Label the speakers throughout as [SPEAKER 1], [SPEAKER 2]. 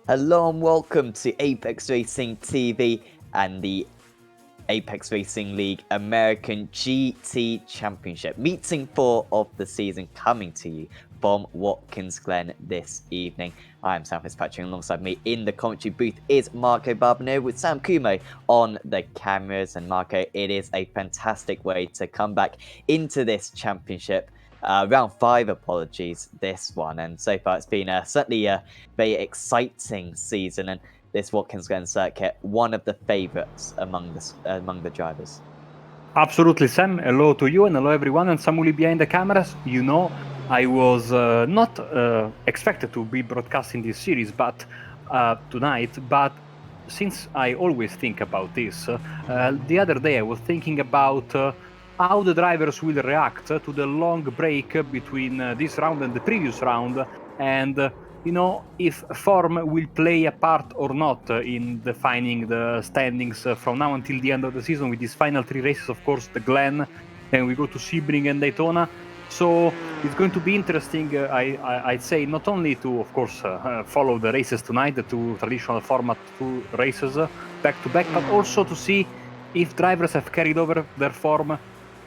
[SPEAKER 1] Hello and welcome to Apex Racing TV and the Apex Racing League American GT Championship. Meeting 4 of the season coming to you from Watkins, Glen this evening. I am Sam Fitzpatrick, and alongside me in the commentary booth is Marco Barbano with Sam Kumo on the cameras. And Marco, it is a fantastic way to come back into this championship. Round 5, apologies, this one. And so far it's been certainly a very exciting season. And this Watkins Glen circuit, one of the favourites among the drivers.
[SPEAKER 2] Absolutely, Sam. Hello to you and hello everyone. And Samuel behind the cameras. You know, I was not expected to be broadcasting this series, but tonight. But since I always think about this, the other day I was thinking about how the drivers will react to the long break between this round and the previous round, and you know, if form will play a part or not in defining the standings from now until the end of the season with these final 3 races, of course, the Glen, and we go to Sebring and Daytona. So it's going to be interesting, I'd say, not only to, of course, follow the races tonight, the 2 traditional format 2 races back-to-back, but also to see if drivers have carried over their form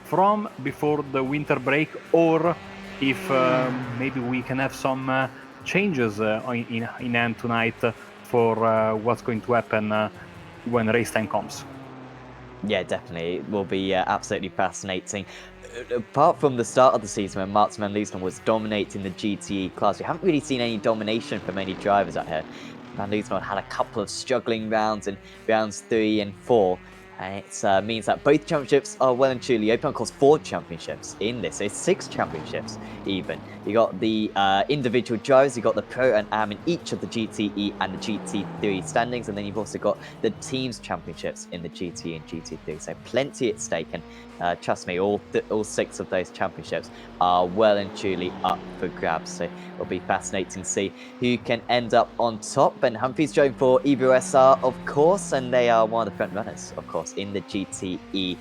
[SPEAKER 2] from before the winter break, or if maybe we can have some changes in hand tonight for what's going to happen when race time comes.
[SPEAKER 1] Yeah, definitely. It will be absolutely fascinating. Apart from the start of the season when Martin van Leeuwen was dominating the GTE class, we haven't really seen any domination from any drivers out here. Van Leeuwen had a couple of struggling rounds in rounds 3 and 4. And it means that both championships are well and truly open. Of course, 4 championships in this. It's 6 championships even. You got the individual drivers, you got the Pro and Am in each of the GTE and the GT3 standings, and then you've also got the teams championships in the GT and GT3. So plenty at stake, and trust me, all 6 of those championships are well and truly up for grabs. So it'll be fascinating to see who can end up on top. Ben Humphrey's driving for Evo SR, of course, and they are one of the front runners, of course, in the GTE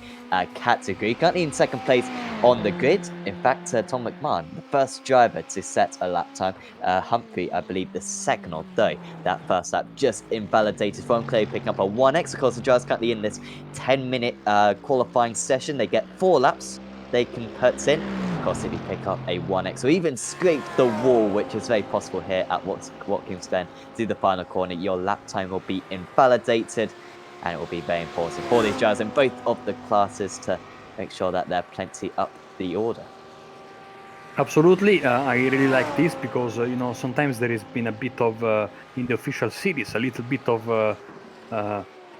[SPEAKER 1] category. Currently in second place on the grid. In fact, Tom McMahon, the first driver to set a lap time. Humphrey, I believe, the second, although that first lap just invalidated for him. Clearly picking up a 1x. Of course, the driver's currently in this 10-minute qualifying session. They get 4 laps they can put in. Of course, if you pick up a 1x or even scrape the wall, which is very possible here at Watkins Glen, to the final corner, your lap time will be invalidated. And it will be very important for these drivers in both of the classes to make sure that they're plenty up the order.
[SPEAKER 2] Absolutely, I really like this because, you know, sometimes there has been a bit of, in the official series, a little bit of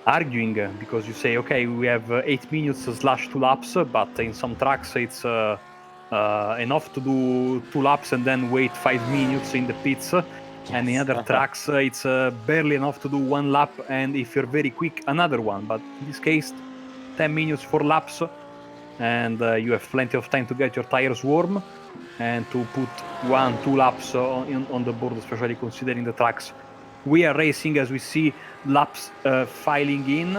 [SPEAKER 2] arguing because you say, okay, we have 8 minutes / 2 laps, but in some tracks it's enough to do 2 laps and then wait 5 minutes in the pits. Yes. And in other tracks, it's barely enough to do 1 lap, and if you're very quick, another one. But in this case, 10 minutes for laps, and you have plenty of time to get your tires warm and to put 1-2 laps on the board, especially considering the tracks we are racing. As we see laps filing in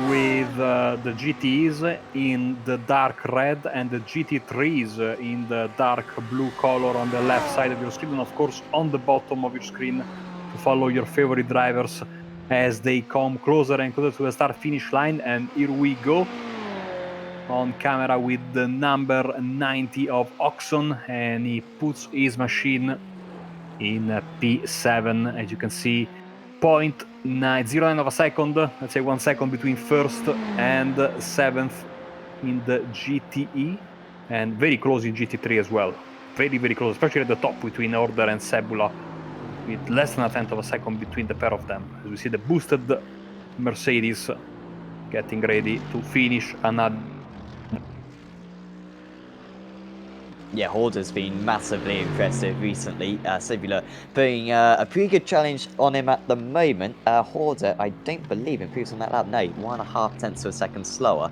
[SPEAKER 2] with the GTs in the dark red and the GT3s in the dark blue color on the left side of your screen, and of course on the bottom of your screen to follow your favorite drivers as they come closer and closer to the start finish line. And here we go on camera with the number 90 of Oxon, and he puts his machine in P7, as you can see. 0.909 of a second, let's say 1 second between first and 7th in the GTE, and very close in GT3 as well. Very, very close, especially at the top between Order and Sebula, with less than 1/10 of a second between the pair of them. As we see the boosted Mercedes getting ready to finish another.
[SPEAKER 1] Yeah, Horder's been massively impressive recently. Sebula putting a pretty good challenge on him at the moment. Horder, I don't believe, improves on that lap. No, 1.5 of a second slower.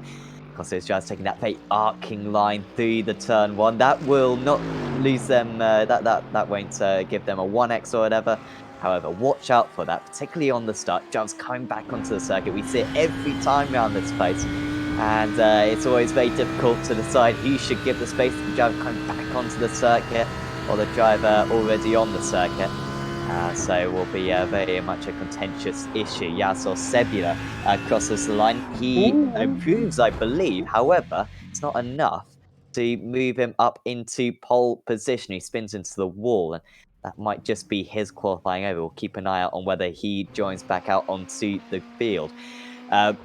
[SPEAKER 1] Because it's just taking that very arcing line through the turn 1. That will not lose them. That won't give them a 1x or whatever. However, watch out for that, particularly on the start. Jumps coming back onto the circuit. We see it every time around this place. And it's always very difficult to decide who should give the space to the driver coming back onto the circuit or the driver already on the circuit. So it will be very much a contentious issue. Yasser Sebula crosses the line. He improves, I believe. However, it's not enough to move him up into pole position. He spins into the wall, and that might just be his qualifying over. We'll keep an eye out on whether he joins back out onto the field.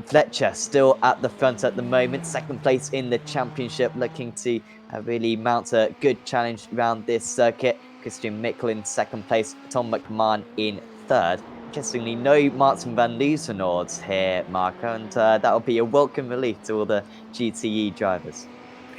[SPEAKER 1] Fletcher still at the front at the moment, second place in the championship, looking to really mount a good challenge around this circuit. Christian Mikkel in second place, Tom McMahon in third. Interestingly, no Martin van Loosenord here, Marco, and that'll be a welcome relief to all the GTE drivers.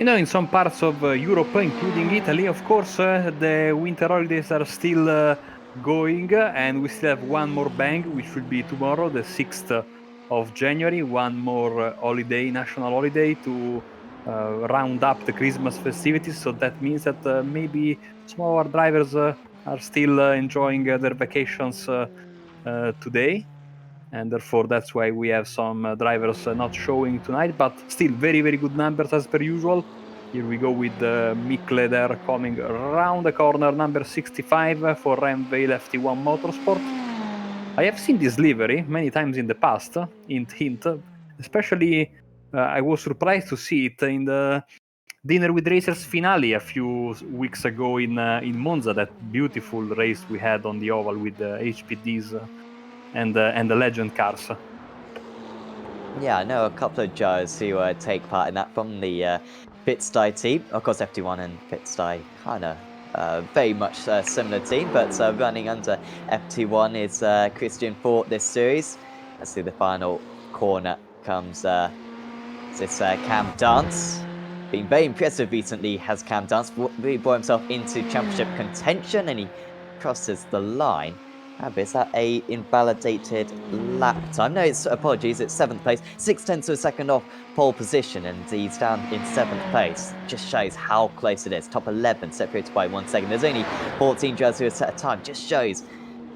[SPEAKER 2] In some parts of Europe, including Italy, of course, the winter holidays are still going, and we still have one more bang, which will be tomorrow, the 6th of January, one more holiday, national holiday, to round up the Christmas festivities. So that means that maybe some of our drivers are still enjoying their vacations today. And therefore that's why we have some drivers not showing tonight, but still very, very good numbers as per usual. Here we go with Mikle there coming around the corner, number 65 for Ramvale FT1 Motorsport. I have seen this livery many times in the past, hint, especially I was surprised to see it in the Dinner with Racers finale a few weeks ago in Monza, that beautiful race we had on the oval with the HPDs and the legend cars.
[SPEAKER 1] Yeah, I know a couple of drivers who take part in that from the Pitsty team. Of course, FT1 and Pitsty kind of very much a similar team, but running under FT1 is Christian for this series. Let's see, the final corner comes this Cam Dance. Been very impressive recently, has Cam Dance really brought himself into championship contention, and he crosses the line. Is that a invalidated lap time? No, it's apologies, it's 7th place, 6/10 of a second off pole position, and he's down in 7th place. Just shows how close it is. Top 11 separated by 1 second. There's only 14 drivers who have set a time. Just shows,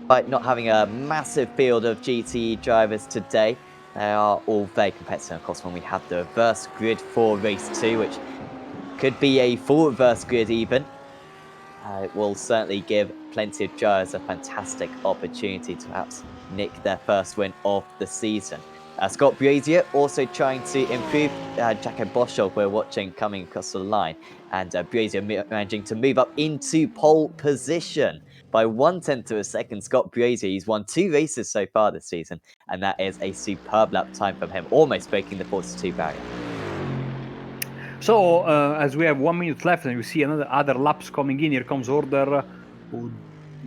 [SPEAKER 1] by not having a massive field of GTE drivers today, they are all very competitive. Of course, when we have the reverse grid for race 2, which could be a full reverse grid even, it will certainly give plenty of drivers a fantastic opportunity to perhaps nick their first win of the season. Scott Brazier also trying to improve. Jacko Boschoff we're watching coming across the line, and Brazier managing to move up into pole position by 1/10 of a second. Scott Brazier, he's won 2 races so far this season, and that is a superb lap time from him, almost breaking the 42 barrier.
[SPEAKER 2] So as we have 1 minute left and you see other laps coming in, here comes Order, who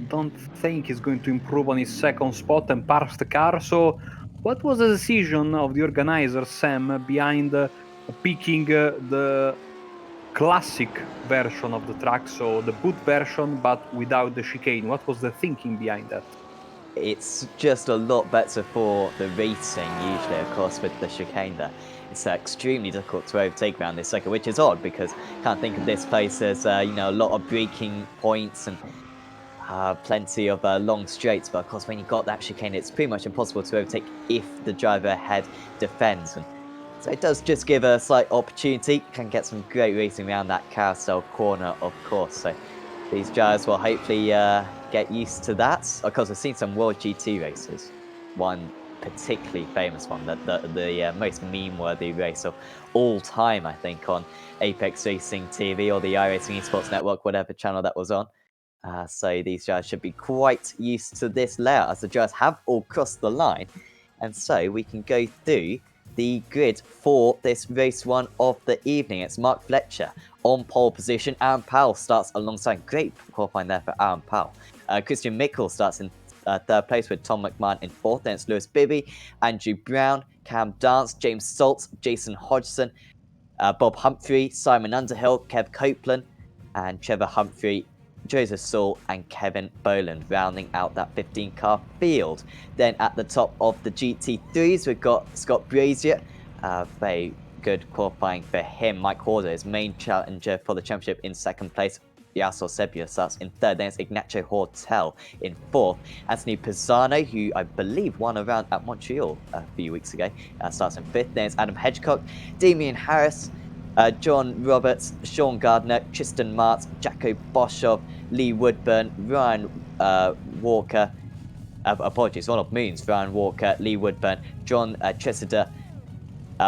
[SPEAKER 2] don't think is going to improve on his second spot and parks the car. So what was the decision of the organizer, Sam, behind picking the classic version of the track, so the boot version but without the chicane? What was the thinking behind that?
[SPEAKER 1] It's just a lot better for the racing, usually, of course, with the chicane there. It's extremely difficult to overtake around this circuit, which is odd because I can't think of this place as, a lot of braking points and plenty of long straights. But of course, when you got that chicane, it's pretty much impossible to overtake if the driver ahead defends. And so it does just give a slight opportunity. Can get some great racing around that carousel corner, of course. So these drivers will hopefully get used to that. Of course, I've seen some World GT races. One particularly famous one, the most meme-worthy race of all time, I think, on ApexRacingTV or the iRacing Esports Network, whatever channel that was on. So these drivers should be quite used to this layout, as the drivers have all crossed the line. And so we can go through the grid for this race 1 of the evening. It's Mark Fletcher on pole position. Aaron Powell starts alongside. Great qualifying there for Aaron Powell. Christian Mikkel starts in 3rd place with Tom McMahon in 4th. Then it's Lewis Bibby, Andrew Brown, Cam Dance, James Stoltz, Jason Hodgson, Bob Humphrey, Simon Underhill, Kev Copeland, and Trevor Humphrey, Joseph Saul, and Kevin Boland, rounding out that 15-car field. Then at the top of the GT3s, we've got Scott Brazier. Very good qualifying for him. Mike Horder, his main challenger for the championship, in 2nd place. Yasser Sebula starts in 3rd. Then it's Ignacio Hortel in 4th. Anthony Pisano, who I believe won a round at Montreal a few weeks ago, starts in 5th. Then it's Adam Hedgecock, Damian Harris, John Roberts, Sean Gardner, Tristan Mart, Jacko Boshoff, Lee Woodburn, Ryan Walker, apologies, Ronald Moons, Ryan Walker, Lee Woodburn, John Tressida,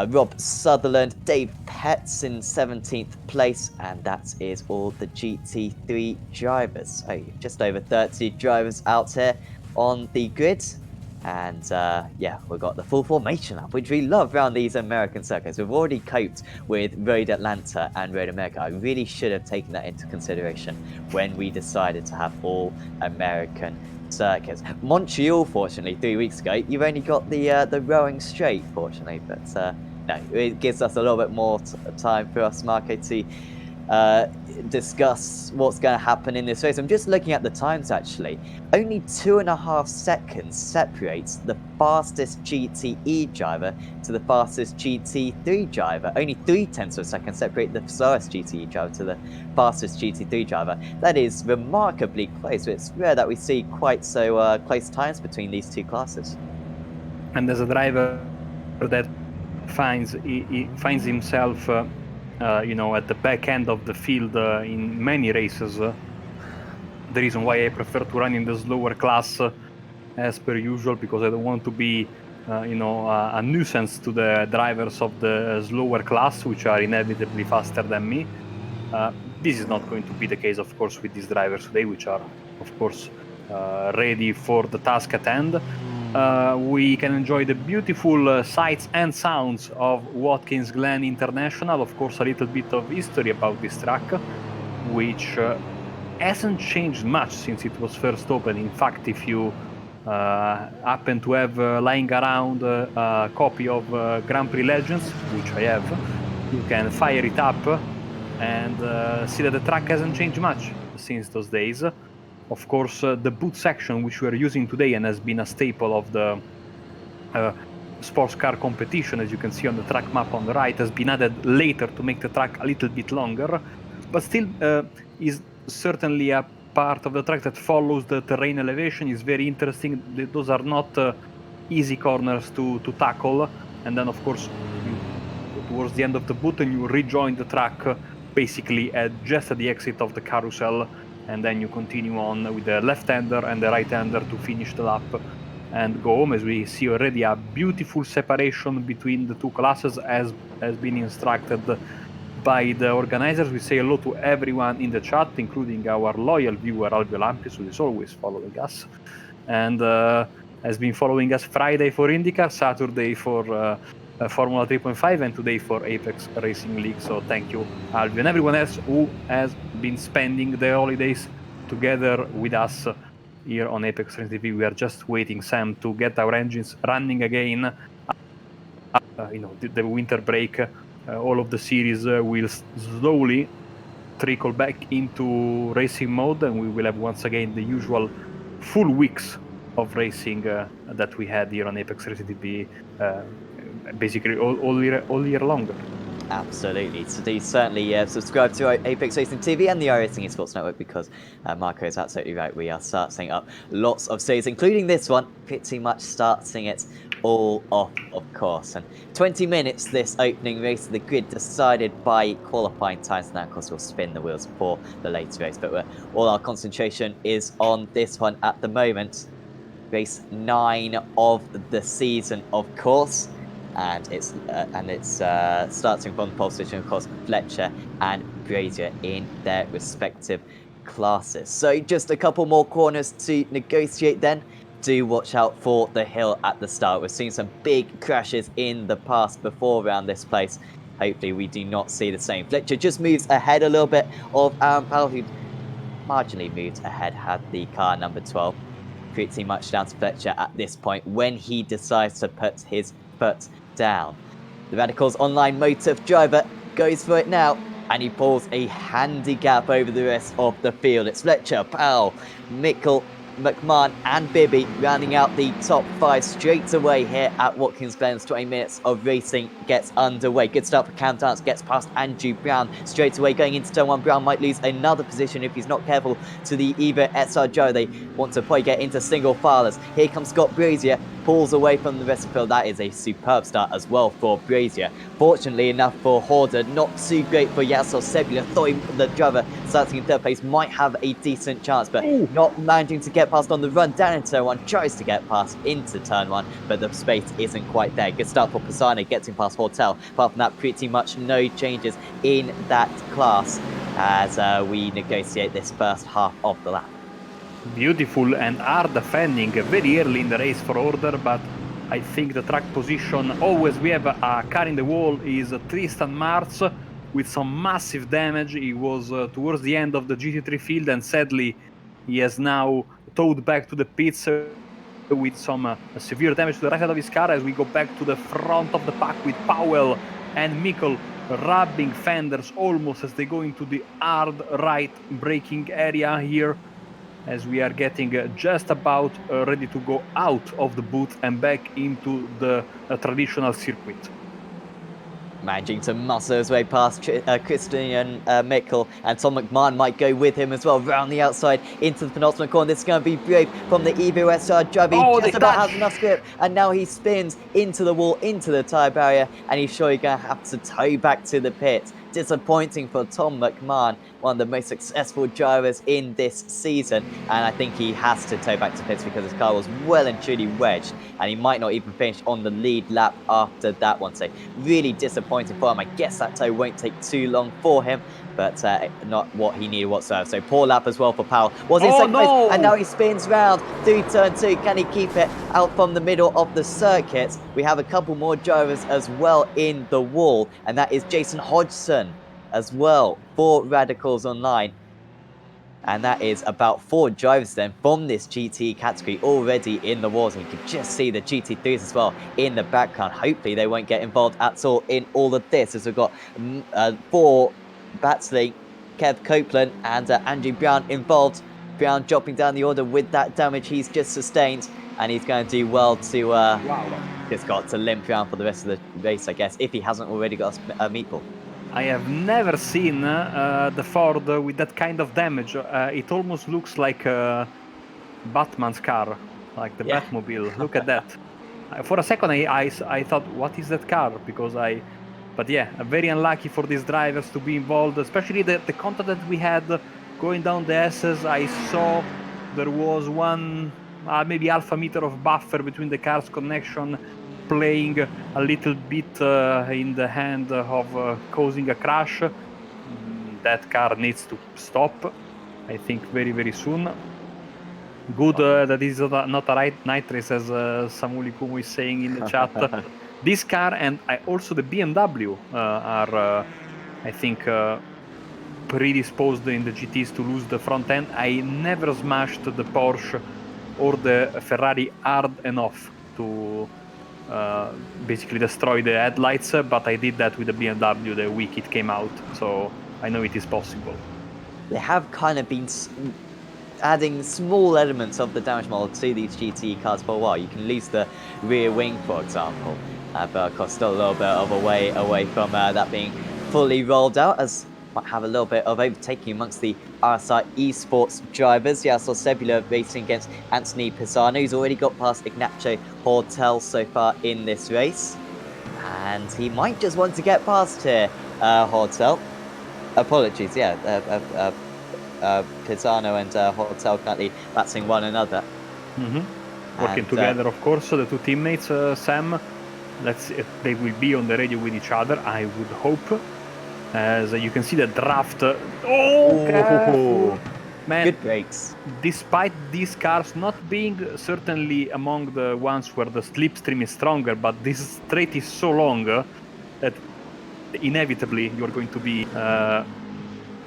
[SPEAKER 1] Rob Sutherland, Dave Petts in 17th place, and that is all the GT3 drivers. So just over 30 drivers out here on the grid. And yeah, we've got the full formation up, which we love around these American circuits. We've already coped with Road Atlanta and Road America. I really should have taken that into consideration when we decided to have all American circuits. Montreal, fortunately, 3 weeks ago, you've only got the rowing straight, fortunately, but no, it gives us a little bit more time for us, Marco, to discuss what's going to happen in this race. I'm just looking at the times, actually. Only 2.5 seconds separates the fastest GTE driver to the fastest GT3 driver. Only 0.3 of a second separate the slowest GTE driver to the fastest GT3 driver. That is remarkably close. It's rare that we see quite so close times between these two classes.
[SPEAKER 2] And as a driver that finds himself you know, at the back end of the field in many races. The reason why I prefer to run in the slower class as per usual, because I don't want to be, you know, a nuisance to the drivers of the slower class, which are inevitably faster than me. This is not going to be the case, of course, with these drivers today, which are, of course, ready for the task at hand. We can enjoy the beautiful sights and sounds of Watkins Glen International. Of course, a little bit of history about this track, which hasn't changed much since it was first opened. In fact, if you happen to have lying around a copy of Grand Prix Legends, which I have, you can fire it up and see that the track hasn't changed much since those days. Of course, the boot section, which we are using today and has been a staple of the sports car competition, as you can see on the track map on the right, has been added later to make the track a little bit longer, but still is certainly a part of the track that follows the terrain elevation. Is very interesting. Those are not easy corners to tackle, and then of course you go towards the end of the boot and you rejoin the track basically just at the exit of the carousel, and then you continue on with the left-hander and the right-hander to finish the lap and go home. As we see already, a beautiful separation between the two classes has been instructed by the organizers. We say hello to everyone in the chat, including our loyal viewer Alvio Lampis, who is always following us, and has been following us Friday for IndyCar, Saturday for Formula 3.5, and today for Apex Racing League. So thank you, Alvio, and everyone else who has been spending the holidays together with us here on ApexRacingTV. We are just waiting, Sam, to get our engines running again. You know, the winter break, all of the series will slowly trickle back into racing mode, and we will have once again the usual full weeks of racing that we had here on ApexRacingTV, basically all year longer.
[SPEAKER 1] Absolutely. So do certainly subscribe to Apex Racing TV and the iRacing Esports Network, because Marco is absolutely right. We are starting up lots of series, including this one, pretty much starting it all off, of course. And 20 minutes this opening race, the grid decided by qualifying times. Now, of course, we'll spin the wheels for the later race, but all our concentration is on this one at the moment. Race 9 of the season, of course. And it's starting from the pole position, of course, Fletcher and Brazier in their respective classes. So just a couple more corners to negotiate then. Do watch out for the hill at the start. We've seen some big crashes in the past before around this place. Hopefully we do not see the same. Fletcher just moves ahead a little bit of Aaron Powell, who marginally moved ahead, had the car number 12. Pretty much down to Fletcher at this point when he decides to put his foot down. The Radicals Online Motive driver goes for it now, and he pulls a handy gap over the rest of the field. It's Fletcher, Powell, Mickle, McMahon and Bibby rounding out the top 5 straight away here at Watkins Glen's. 20 minutes of racing gets underway. Good start for Cam Dance, gets past Andrew Brown straight away going into turn 1. Brown might lose another position if he's not careful to the Evo SR Joe. They want to probably get into single filers. Here comes Scott Brazier. pulls away from the rest of the field. That is a superb start as well for Brazier. Fortunately enough for Horder, not too great for Yassar Sebula. Thought the driver starting in third place might have a decent chance, but not managing to get past on the run down into turn 1. Tries to get past into turn 1, but the space isn't quite there. Good start for Pisano, getting past Hortel. Apart from that, pretty much no changes in that class as we negotiate this first half of the lap.
[SPEAKER 2] Beautiful and hard defending very early in the race for Order, but I think the track position, always we have a car in the wall, is Tristan Marz with some massive damage. He was towards the end of the GT3 field, and sadly he has now towed back to the pits with some severe damage to the right side of his car as we go back to the front of the pack with Powell and Mikkel rubbing fenders almost as they go into the hard right braking area here, as we are getting just about ready to go out of the booth and back into the traditional circuit.
[SPEAKER 1] Managing to muscle his way past Christian Mikkel, and Tom McMahon might go with him as well, round the outside into the penultimate corner. This is going to be brave from the Evo SR driver. He just about has enough grip, and now he spins into the wall, into the tyre barrier, and he's surely going to have to tow back to the pit. Disappointing for Tom McMahon, one of the most successful drivers in this season, and I think he has to tow back to pits because his car was well and truly wedged, and he might not even finish on the lead lap after that one. So really disappointing for him. I guess that tow won't take too long for him, but not what he needed whatsoever. So poor lap as well for Powell. Was in second place, and now he spins round through turn 2. Can he keep it out from the middle of the circuit? We have a couple more drivers as well in the wall, and that is Jason Hodgson as well for Radicals Online. And that is about 4 drivers then from this GT category already in the walls. And you can just see the GT3s as well in the background. Hopefully they won't get involved at all in all of this, as we've got 4 Batsley, Kev Copeland and Andrew Brown involved. Brown dropping down the order with that damage he's just sustained, and he's going to do well to just got to limp around for the rest of the race, I guess, if he hasn't already got a meatball.
[SPEAKER 2] I have never seen the Ford with that kind of damage. It almost looks like Batman's car, like the Batmobile. Look at that. For a second I thought, what is that car? But yeah, very unlucky for these drivers to be involved, especially the contact that we had going down the S's. I saw there was one, maybe half a meter of buffer between the cars' connection, playing a little bit in the hand of causing a crash. That car needs to stop, I think, very, very soon. Good that is not a right night race, as Samuli Kumu is saying in the chat. This car and also the BMW are, I think, predisposed in the GTs to lose the front end. I never smashed the Porsche or the Ferrari hard enough to basically destroy the headlights, but I did that with the BMW the week it came out, so I know it is possible.
[SPEAKER 1] They have kind of been adding small elements of the damage model to these GT cars for a while. You can lose the rear wing, for example, but of course still a little bit of a way away from that being fully rolled out, as might have a little bit of overtaking amongst the RSI esports drivers. Yassar Sebula racing against Anthony Pisano, who's already got past Ignacio Hortel so far in this race, and he might just want to get past here. Hortel, apologies, Pisano and Hortel currently battling one another.
[SPEAKER 2] Working together, of course, the two teammates, Sam. They will be on the radio with each other, I would hope. As you can see the draft. Man,
[SPEAKER 1] good brakes.
[SPEAKER 2] Despite these cars not being certainly among the ones where the slipstream is stronger, but this straight is so long that inevitably you're going to be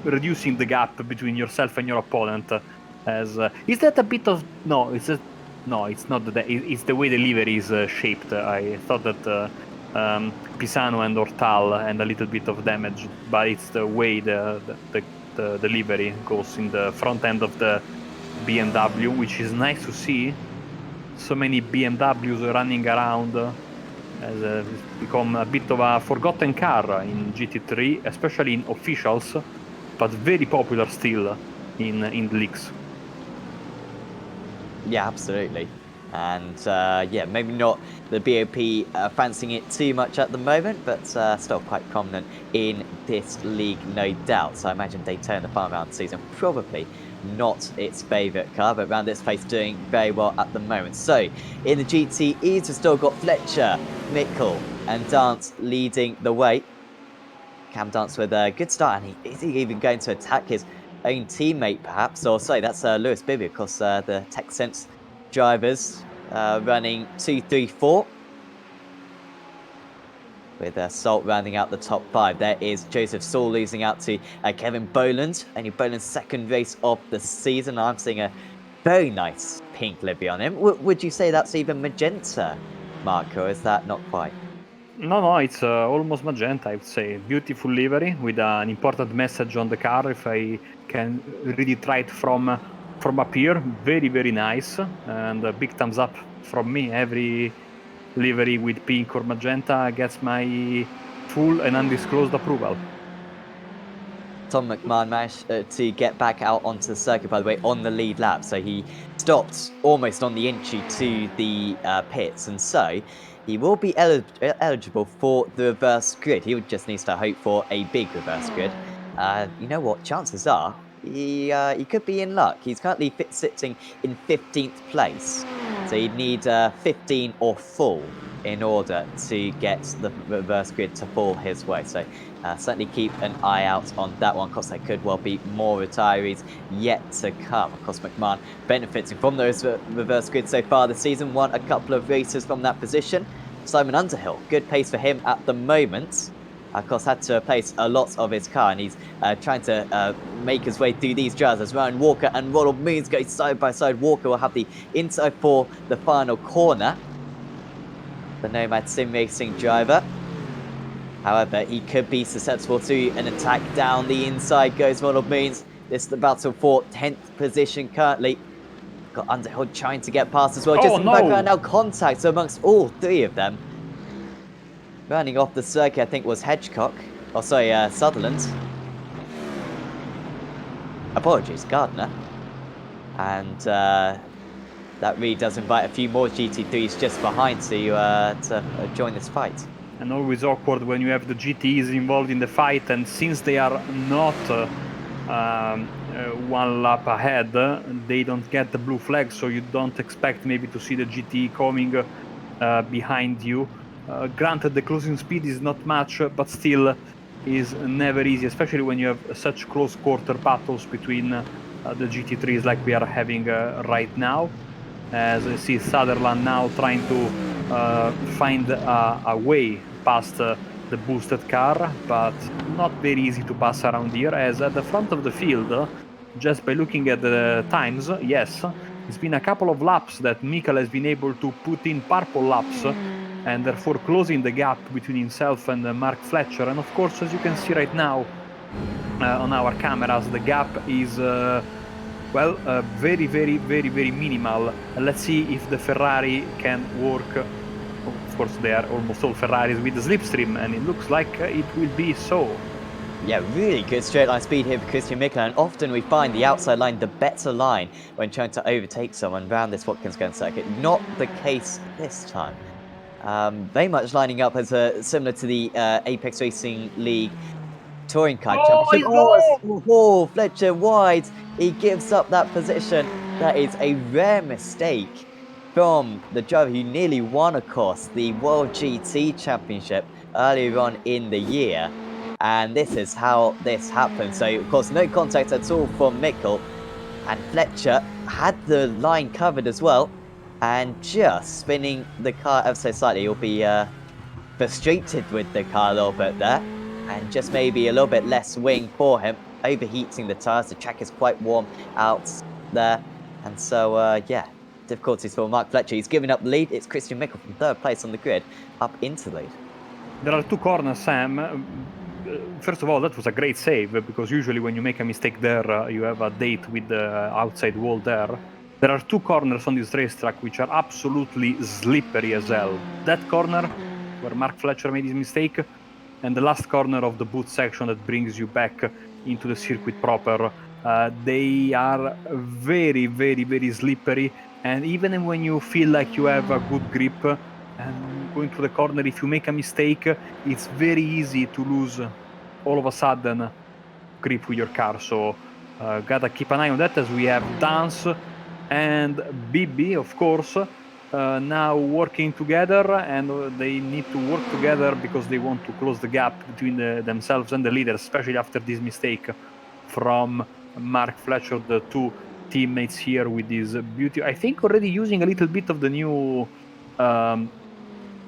[SPEAKER 2] reducing the gap between yourself and your opponent. Is that a bit of no? It's not that. It's the way the livery is shaped. I thought that Pisano and Hortal and a little bit of damage, but it's the way the livery goes in the front end of the BMW, which is nice to see. So many BMWs running around. Has become a bit of a forgotten car in GT3, especially in officials, but very popular still in the leagues.
[SPEAKER 1] Yeah, absolutely. And yeah, maybe not the BOP fancying it too much at the moment, but still quite prominent in this league, no doubt. So I imagine Daytona, the final round season, probably not its favourite car, but around this place doing very well at the moment. So in the GTEs, we've still got Fletcher, Mickle, and Dance leading the way. Cam Dance with a good start, and is he even going to attack his own teammate, perhaps? Or sorry, that's Lewis Bibby, of course, the TechSense drivers running 2-3-4. With Salt rounding out the top 5. There is Joseph Saul losing out to Kevin Boland. Only Boland's second race of the season. I'm seeing a very nice pink livery on him. Would you say that's even magenta, Mark, or is that not quite?
[SPEAKER 2] No, it's almost magenta, I would say. Beautiful livery with an important message on the car, if I can read it right from up here. Very, very nice, and a big thumbs up from me. Every livery with pink or magenta gets my full and undisclosed approval.
[SPEAKER 1] Tom McMahon managed to get back out onto the circuit, by the way, on the lead lap. So he stopped almost on the entry to the pits, and so he will be eligible for the reverse grid. He would just need to hope for a big reverse grid. You know what? Chances are he could be in luck. He's currently sitting in 15th place, so he'd need 15 or full in order to get the reverse grid to fall his way. So certainly keep an eye out on that one, because there could well be more retirees yet to come. Of course, McMahon benefiting from those reverse grids so far this season, won a couple of races from that position. Simon Underhill, good pace for him at the moment. Of course, had to replace a lot of his car, and he's trying to make his way through these drivers as Ryan Walker and Ronald Moons go side by side. Walker will have the inside for the final corner, the Nomad Sim Racing driver. However, he could be susceptible to an attack down the inside. Goes Ronald Moons. This is the battle for 10th position currently. Got Underhill trying to get past as well. Just in the background now, contact amongst all three of them. Running off the circuit, I think, was Hedgecock. Oh, sorry, Sutherland. Apologies, Gardner. And that really does invite a few more GT3s just behind to join this fight.
[SPEAKER 2] And always awkward when you have the GTs involved in the fight, and since they are not one lap ahead, they don't get the blue flag, so you don't expect maybe to see the GT coming behind you. Granted, the closing speed is not much, but still is never easy, especially when you have such close quarter battles between the GT3s like we are having right now. As I see Sutherland now trying to find a way past the boosted car, but not very easy to pass around here, as at the front of the field, just by looking at the times, yes, it's been a couple of laps that Mikkel has been able to put in purple laps, and therefore closing the gap between himself and Mark Fletcher. And of course, as you can see right now on our cameras, the gap is well, very, very, very, very minimal. Let's see if the Ferrari can work. Of course, they are almost all Ferraris with the slipstream, and it looks like it will be so.
[SPEAKER 1] Yeah, really good straight line speed here for Christian Mickle, and often we find the outside line the better line when trying to overtake someone around this Watkins Glen circuit. Not the case this time. Very much lining up as similar to the Apex Racing League Touring Car Championship. Oh, Fletcher wide. He gives up that position. That is a rare mistake from the driver who nearly won, of course, the World GT Championship earlier on in the year. And this is how this happened. So, of course, no contact at all from Mickle. And Fletcher had the line covered as well. And just spinning the car ever so slightly. He'll be frustrated with the car a little bit there. And just maybe a little bit less wing for him. Overheating the tyres. The track is quite warm out there. And so, yeah, difficulties for Mark Fletcher. He's giving up the lead. It's Christian Mickle from third place on the grid up into the lead.
[SPEAKER 2] There are two corners, Sam. First of all, that was a great save, because usually when you make a mistake there, you have a date with the outside wall there. There are two corners on this racetrack which are absolutely slippery as hell. That corner, where Mark Fletcher made his mistake, and the last corner of the boot section that brings you back into the circuit proper, They are very, very, very slippery. And even when you feel like you have a good grip and going through the corner, if you make a mistake, it's very easy to lose all of a sudden grip with your car. So gotta keep an eye on that, as we have Dance and Bibi, of course, now working together, and they need to work together because they want to close the gap between themselves and the leaders, especially after this mistake from Mark Fletcher, the two teammates here with this beauty. I think already using a little bit of the new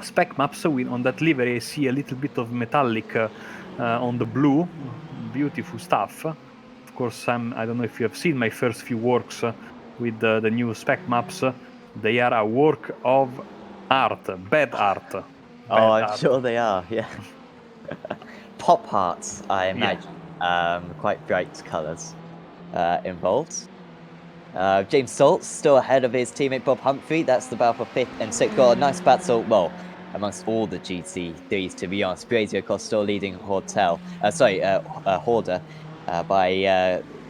[SPEAKER 2] spec maps. On that livery, I see a little bit of metallic on the blue. Beautiful stuff. Of course, I don't know if you have seen my first few works with the new spec maps. They are a work of art, bad art.
[SPEAKER 1] Oh, I'm sure they are, yeah. Pop hearts, I imagine. Yeah. Quite bright colours involved. James Salt's still ahead of his teammate Bob Humphrey. That's the battle for 5th and 6th. Got a nice battle, well, amongst all the GT3s, to be honest. Brazio Cost still leading Horder by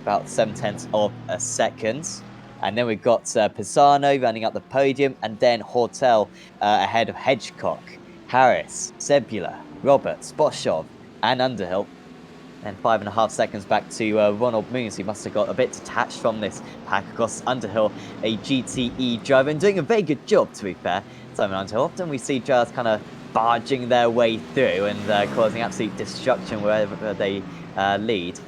[SPEAKER 1] about 7/10 of a second. And then we've got Pisano running up the podium, and then Hortel ahead of Hedgecock, Harris, Sebula, Roberts, Boschov, and Underhill. And 5.5 seconds back to Ronald Moons, who must have got a bit detached from this pack. Of course, Underhill, a GTE driver, and doing a very good job, to be fair. Simon Underhill, often we see drivers kind of barging their way through and causing absolute destruction wherever they lead.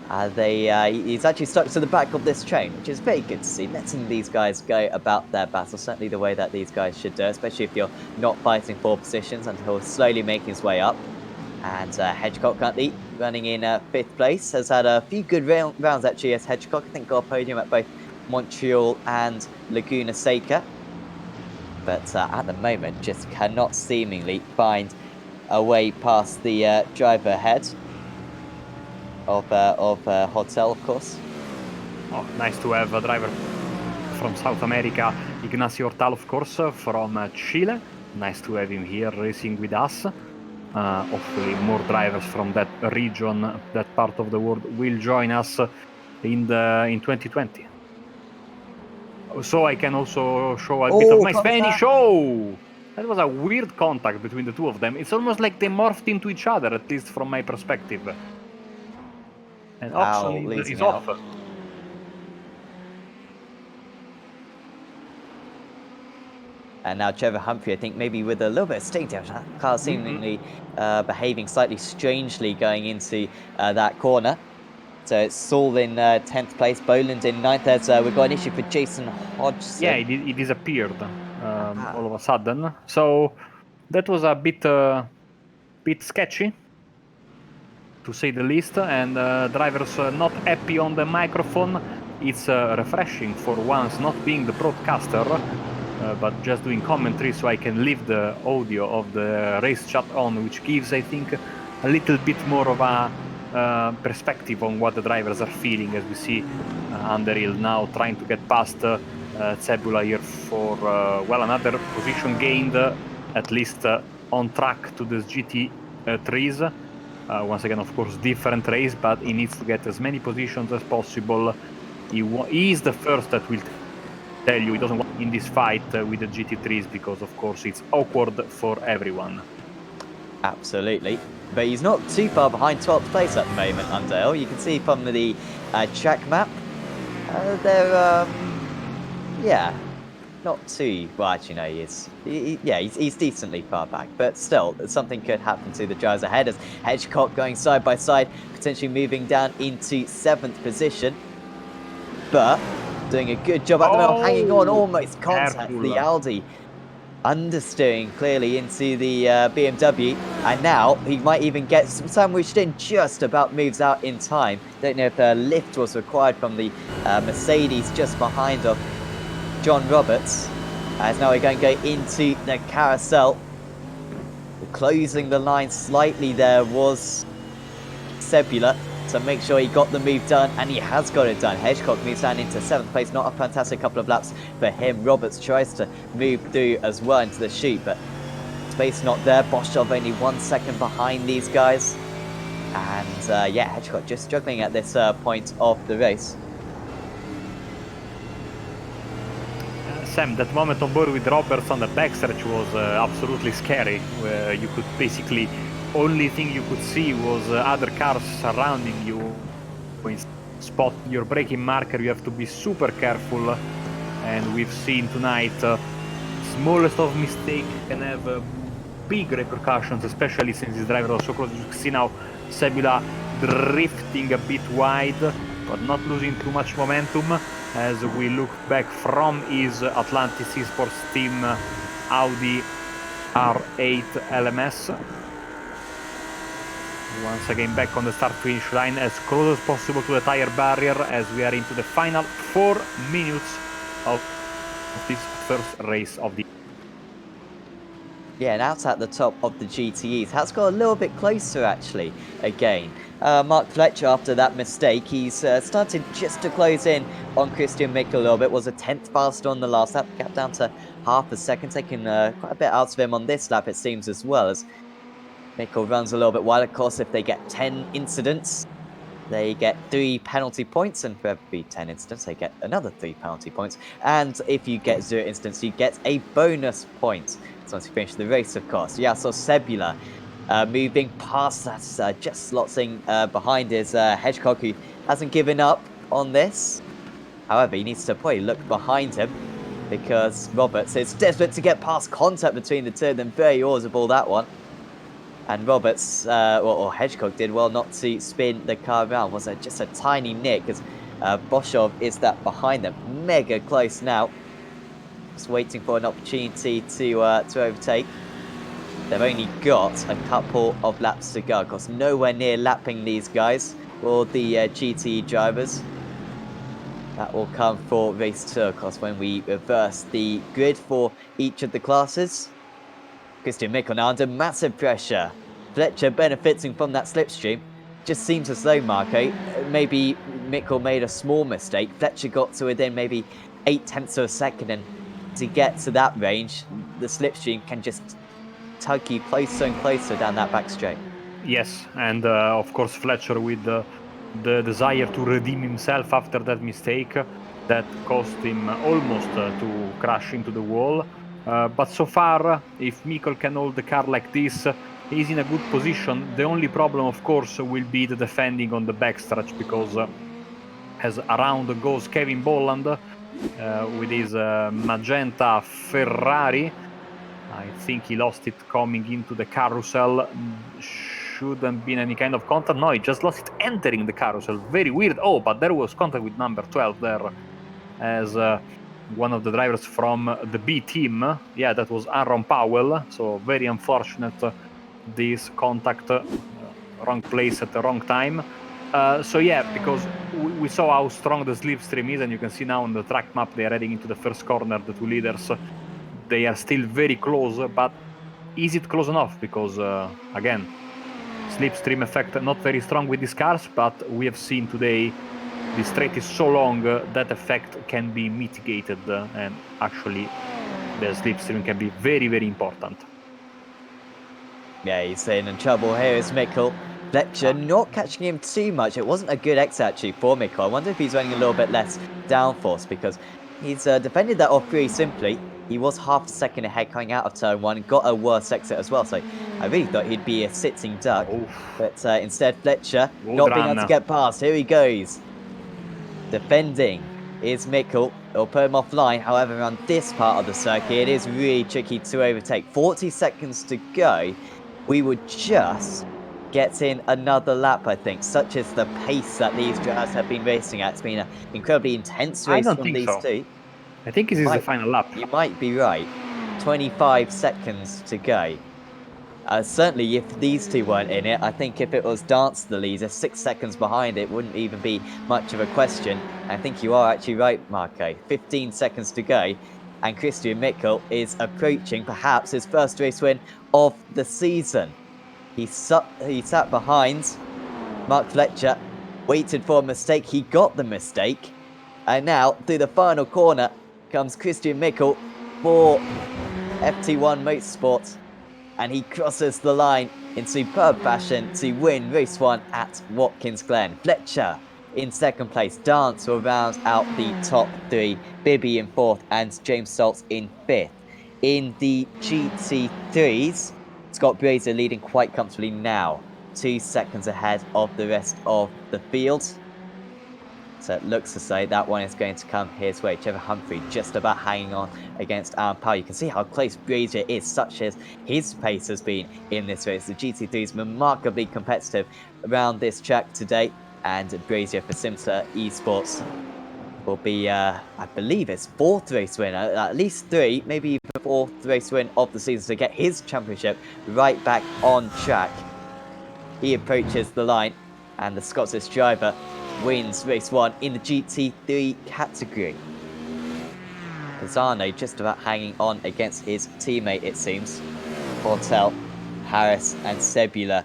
[SPEAKER 1] He's actually stuck to the back of this train, which is very good to see, letting these guys go about their battle, certainly the way that these guys should do, especially if you're not fighting for positions. Until slowly making his way up. And Hedgecock currently running in 5th place, has had a few good rounds actually as Hedgecock. I think got a podium at both Montreal and Laguna Seca. But at the moment, just cannot seemingly find a way past the driver ahead of Hotel, of course.
[SPEAKER 2] Oh, nice to have a driver from South America, Ignacio Hortal, of course, from Chile. Nice to have him here racing with us. Hopefully more drivers from that region, that part of the world, will join us in 2020. So I can also show a bit of my Spanish. Oh, that was a weird contact between the two of them. It's almost like they morphed into each other, at least from my perspective. And Oxon is off.
[SPEAKER 1] And now Trevor Humphrey, I think maybe with a little bit of sting damage. That car seemingly behaving slightly strangely going into that corner. So it's Saul in 10th place, Boland in 9th. We've got an issue for Jason Hodgson.
[SPEAKER 2] Yeah, he disappeared all of a sudden. So that was a bit sketchy, to say the least. And drivers not happy on the microphone. It's refreshing for once not being the broadcaster, but just doing commentary, so I can leave the audio of the race chat on, which gives, I think, a little bit more of a perspective on what the drivers are feeling, as we see Underhill now trying to get past Cebula here for, well, another position gained, at least on track to this GT3s. Once again, of course, different race, but he needs to get as many positions as possible. He is the first that will tell you he doesn't want in this fight with the GT3s, because of course it's awkward for everyone.
[SPEAKER 1] Absolutely, but he's not too far behind 12th place at the moment, Underhill. You can see from the track map, they're yeah, not too well. Actually, no, he's decently far back, but still, something could happen to the drivers ahead as Hedgecock going side by side, potentially moving down into 7th position, but doing a good job at the moment, hanging on, almost contacts the Audi. Understeering clearly into the BMW, and now he might even get some sandwiched in, just about moves out in time. Don't know if a lift was required from the Mercedes just behind of John Roberts. As now we're going to go into the carousel. Closing the line slightly there was Cebula, to make sure he got the move done, and he has got it done. Hedgecock moves down into 7th place. Not a fantastic couple of laps for him. Roberts tries to move through as well into the chute, but space not there. Boschov only 1 second behind these guys. And yeah, Hedgehog just struggling at this point of the race.
[SPEAKER 2] Sam, that moment on board with Roberts on the backstretch was absolutely scary. You could basically, only thing you could see was other cars surrounding you. When you spot your braking marker, you have to be super careful. And we've seen tonight, smallest of mistake can have big repercussions, especially since this driver was so close. You see now Sebula drifting a bit wide, but not losing too much momentum. As we look back from his Atlantis Esports team Audi R8 LMS. Once again back on the start-finish line, as close as possible to the tire barrier, as we are into the final 4 minutes of this first race of the...
[SPEAKER 1] Yeah, and out at the top of the GTEs, has got a little bit closer actually, again. Mark Fletcher, after that mistake, he's started just to close in on Christian Mick a little bit, was a 10th faster on the last lap, got down to half a second, taking quite a bit out of him on this lap, it seems, as well, as Mick runs a little bit wide. Of course, if they get 10 incidents, they get 3 penalty points, and for every 10 incidents, they get another 3 penalty points. And if you get 0 incidents, you get a bonus point. So once you finish the race, of course. Yeah, so Sebula moving past that, just slotting behind his Hedgehog, who hasn't given up on this. However, he needs to probably look behind him, because Roberts is desperate to get past contact between the two of them. Very audible, that one. And Roberts, or Hedgehog, did well not to spin the car around. Was just a tiny nick, as Boshov is that behind them. Mega close now. Just waiting for an opportunity to overtake. They've only got a couple of laps to go. Of course, nowhere near lapping these guys, or the GTE drivers. That will come for race 2, of course, when we reverse the grid for each of the classes. Christian Mick now under massive pressure. Fletcher benefiting from that slipstream. Just seems as though, Marco, maybe Mick made a small mistake. Fletcher got to within maybe 0.8 of a second, and to get to that range, the slipstream can just tug you closer and closer down that back straight.
[SPEAKER 2] Yes, and of course Fletcher with the desire to redeem himself after that mistake that cost him almost to crash into the wall. But so far, if Mikkel can hold the car like this, he's in a good position. The only problem, of course, will be the defending on the backstretch, because as around goes Kevin Bolland with his magenta Ferrari. I think he lost it coming into the carousel. Shouldn't been any kind of contact. No, he just lost it entering the carousel. Very weird. Oh, but there was contact with number 12 there, as one of the drivers from the B team. Yeah, that was Aaron Powell. So very unfortunate, this contact. Wrong place at the wrong time. So yeah, because we saw how strong the slipstream is, and you can see now on the track map they are heading into the first corner, the two leaders. They are still very close, but is it close enough? Because again, slipstream effect not very strong with these cars, but we have seen today the straight is so long that effect can be mitigated, and actually the slipstream can be very, very important.
[SPEAKER 1] Yeah, he's in trouble here is Mikkel. Fletcher not catching him too much. It wasn't a good exit actually for Mikkel. I wonder if he's running a little bit less downforce, because he's defended that off pretty simply. He was half a second ahead coming out of turn 1, got a worse exit as well, so I really thought he'd be a sitting duck. But instead, Fletcher not being able to get past. Here he goes. Defending is Mikkel. It'll put him offline. However, on this part of the circuit, it is really tricky to overtake. 40 seconds to go. We would just get in another lap, I think. Such is the pace that these drivers have been racing at. It's been an incredibly intense race from these two.
[SPEAKER 2] I think this is the final lap.
[SPEAKER 1] You might be right. 25 seconds to go. Certainly, if these two weren't in it, I think if it was Dance the leader, 6 seconds behind, it wouldn't even be much of a question. I think you are actually right, Marco. 15 seconds to go, and Christian Mikkel is approaching perhaps his first race win of the season. He sat behind Mark Fletcher, waited for a mistake. He got the mistake, and now through the final corner comes Christian Mikkel for FT1 Motorsport. and he crosses the line in superb fashion to win race 1 at Watkins Glen. Fletcher in second place. Dance will round out the top 3. Bibby in 4th and James Saltz in 5th. In the GT3s, Scott Brazier leading quite comfortably now, 2 seconds ahead of the rest of the field. So it looks as though that one is going to come his way. Trevor Humphrey just about hanging on against Aaron Powell. You can see how close Brazier is, such as his pace has been in this race. The GT3 is remarkably competitive around this track today, and Brazier for Simsa Esports will be, I believe it's 4th race win, at least 3, maybe even 4th race win of the season to get his championship right back on track. He approaches the line, and the Scottish driver wins race 1 in the GT3 category. Pisano just about hanging on against his teammate, it seems. Portel, Harris, and Sebula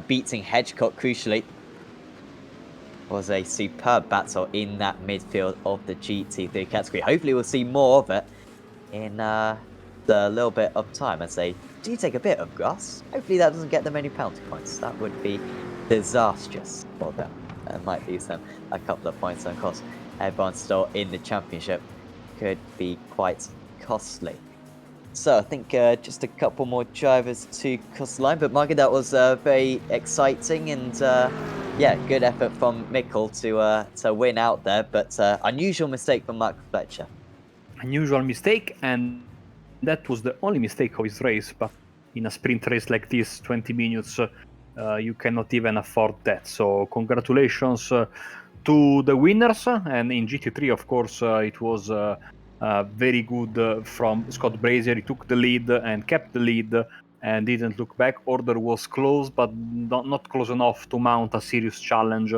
[SPEAKER 1] beating Hedgecock crucially. Was a superb battle in that midfield of the GT3 category. Hopefully we'll see more of it in the little bit of time as they do take a bit of grass. Hopefully that doesn't get them any penalty points. That would be disastrous for them. It might lose them a couple of points, and of course everyone still in the championship could be quite costly. So I think just a couple more drivers to cross the line, but Margaret, that was very exciting, and yeah, good effort from Mikkel to win out there, but unusual mistake from Mark Fletcher.
[SPEAKER 2] Unusual mistake, and that was the only mistake of his race. But in a sprint race like this, 20 minutes, you cannot even afford that. So congratulations to the winners. And in GT3, of course, it was very good from Scott Brazier. He took the lead and kept the lead and didn't look back. Order was close, but not close enough to mount a serious challenge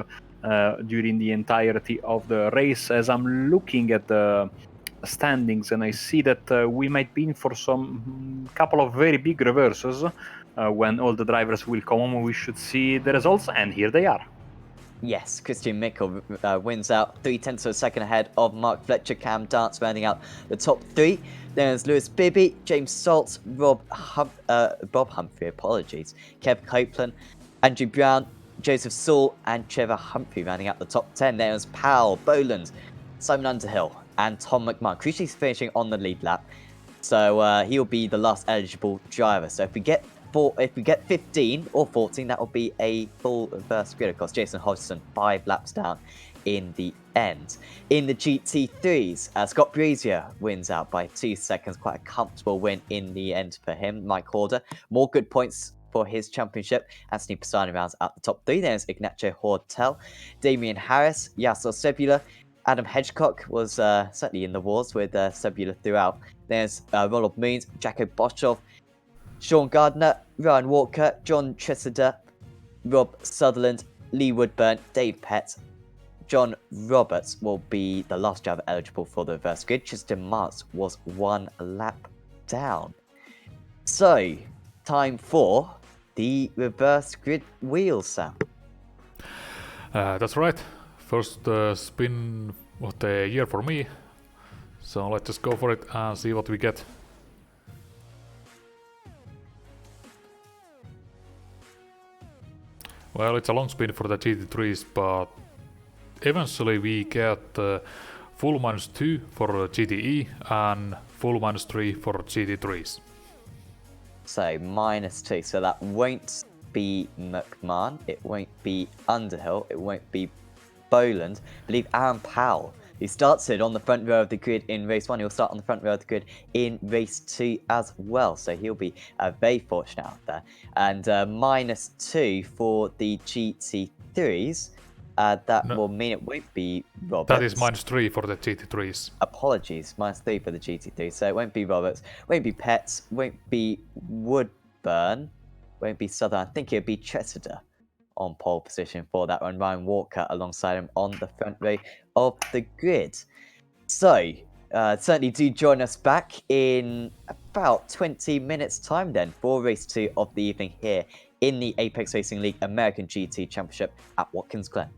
[SPEAKER 2] during the entirety of the race. As I'm looking at the standings, and I see that we might be in for some couple of very big reverses when all the drivers will come home. We should see the results, and here they are.
[SPEAKER 1] Yes, Christian Mikkel wins out 0.3 of a second ahead of Mark Fletcher. Cam Dance rounding out the top 3. There's Lewis Bibby, James Saltz, Bob Humphrey, apologies, Kev Copeland, Andrew Brown, Joseph Saul, and Trevor Humphrey rounding out the top 10. There's Powell, Boland, Simon Underhill, and Tom McMahon. Crucially featuring on the lead lap, so he'll be the last eligible driver. So if we get 15 or 14, that will be a full reverse grid. Of course, Jason Hodgson 5 laps down in the end. In the GT3s, Scott Brazier wins out by 2 seconds. Quite a comfortable win in the end for him. Mike Horder, more good points for his championship. Anthony Pisani rounds out the top 3. There's Ignacio Hortel, Damian Harris, Yasser Sebula. Adam Hedgecock was certainly in the wars with Sebula throughout. There's Ronald Moons, Jacko Boschov, Sean Gardner, Ryan Walker, John Tressida, Rob Sutherland, Lee Woodburn, Dave Pett, John Roberts will be the last driver eligible for the reverse grid. Tristan Marks was 1 lap down. So, time for the reverse grid wheels, Sam.
[SPEAKER 3] That's right. First spin of the year for me. So let's just go for it and see what we get. Well, it's a long spin for the GT3s, but eventually we get full -2 for GTE and full -3 for GT3s.
[SPEAKER 1] So -2, so that won't be McMahon, it won't be Underhill, it won't be Boland. I believe Aaron Powell, who started on the front row of the grid in race 1, he'll start on the front row of the grid in race 2 as well. So he'll be very fortunate out there. And -2 for the GT3s. That will mean it won't be Roberts.
[SPEAKER 3] That is -3 for the GT3s.
[SPEAKER 1] Apologies, -3 for the GT3. So it won't be Roberts, won't be Pets, won't be Woodburn, won't be Southern. I think it'll be Tressida on pole position for that one. Ryan Walker alongside him on the front row of the grid. So certainly do join us back in about 20 minutes time then for race 2 of the evening here in the Apex Racing League American GT Championship at Watkins Glen.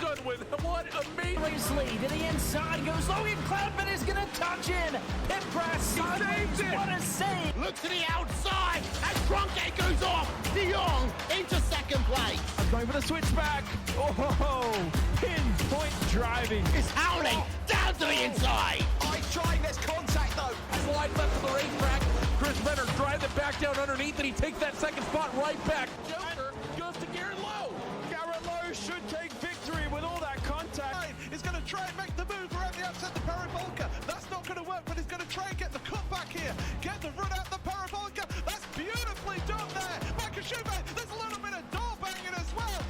[SPEAKER 4] done with. What amazing.
[SPEAKER 5] Lee to the inside goes Logan Cloudman is going to touch in. Pit press sideways. What a save.
[SPEAKER 6] Look to the outside as Truncate goes off. De Jong into second place.
[SPEAKER 4] I'm going for the switchback. Oh, pinpoint driving.
[SPEAKER 6] It's howling down to the inside.
[SPEAKER 4] Nice trying, there's contact though. Slide left to the racetrack. Chris Renner drives it back down underneath and he takes that second spot right back. Joker goes to Garrett Lowe. Garrett Lowe should take victory with all that contact.
[SPEAKER 7] He's going to try and make the move around the outside the parabolica. That's not going to work, but he's going to try and get the cut back here. Get the run out the parabolica. That's beautifully done there. Michael Schumacher, there's a little bit of door banging as well.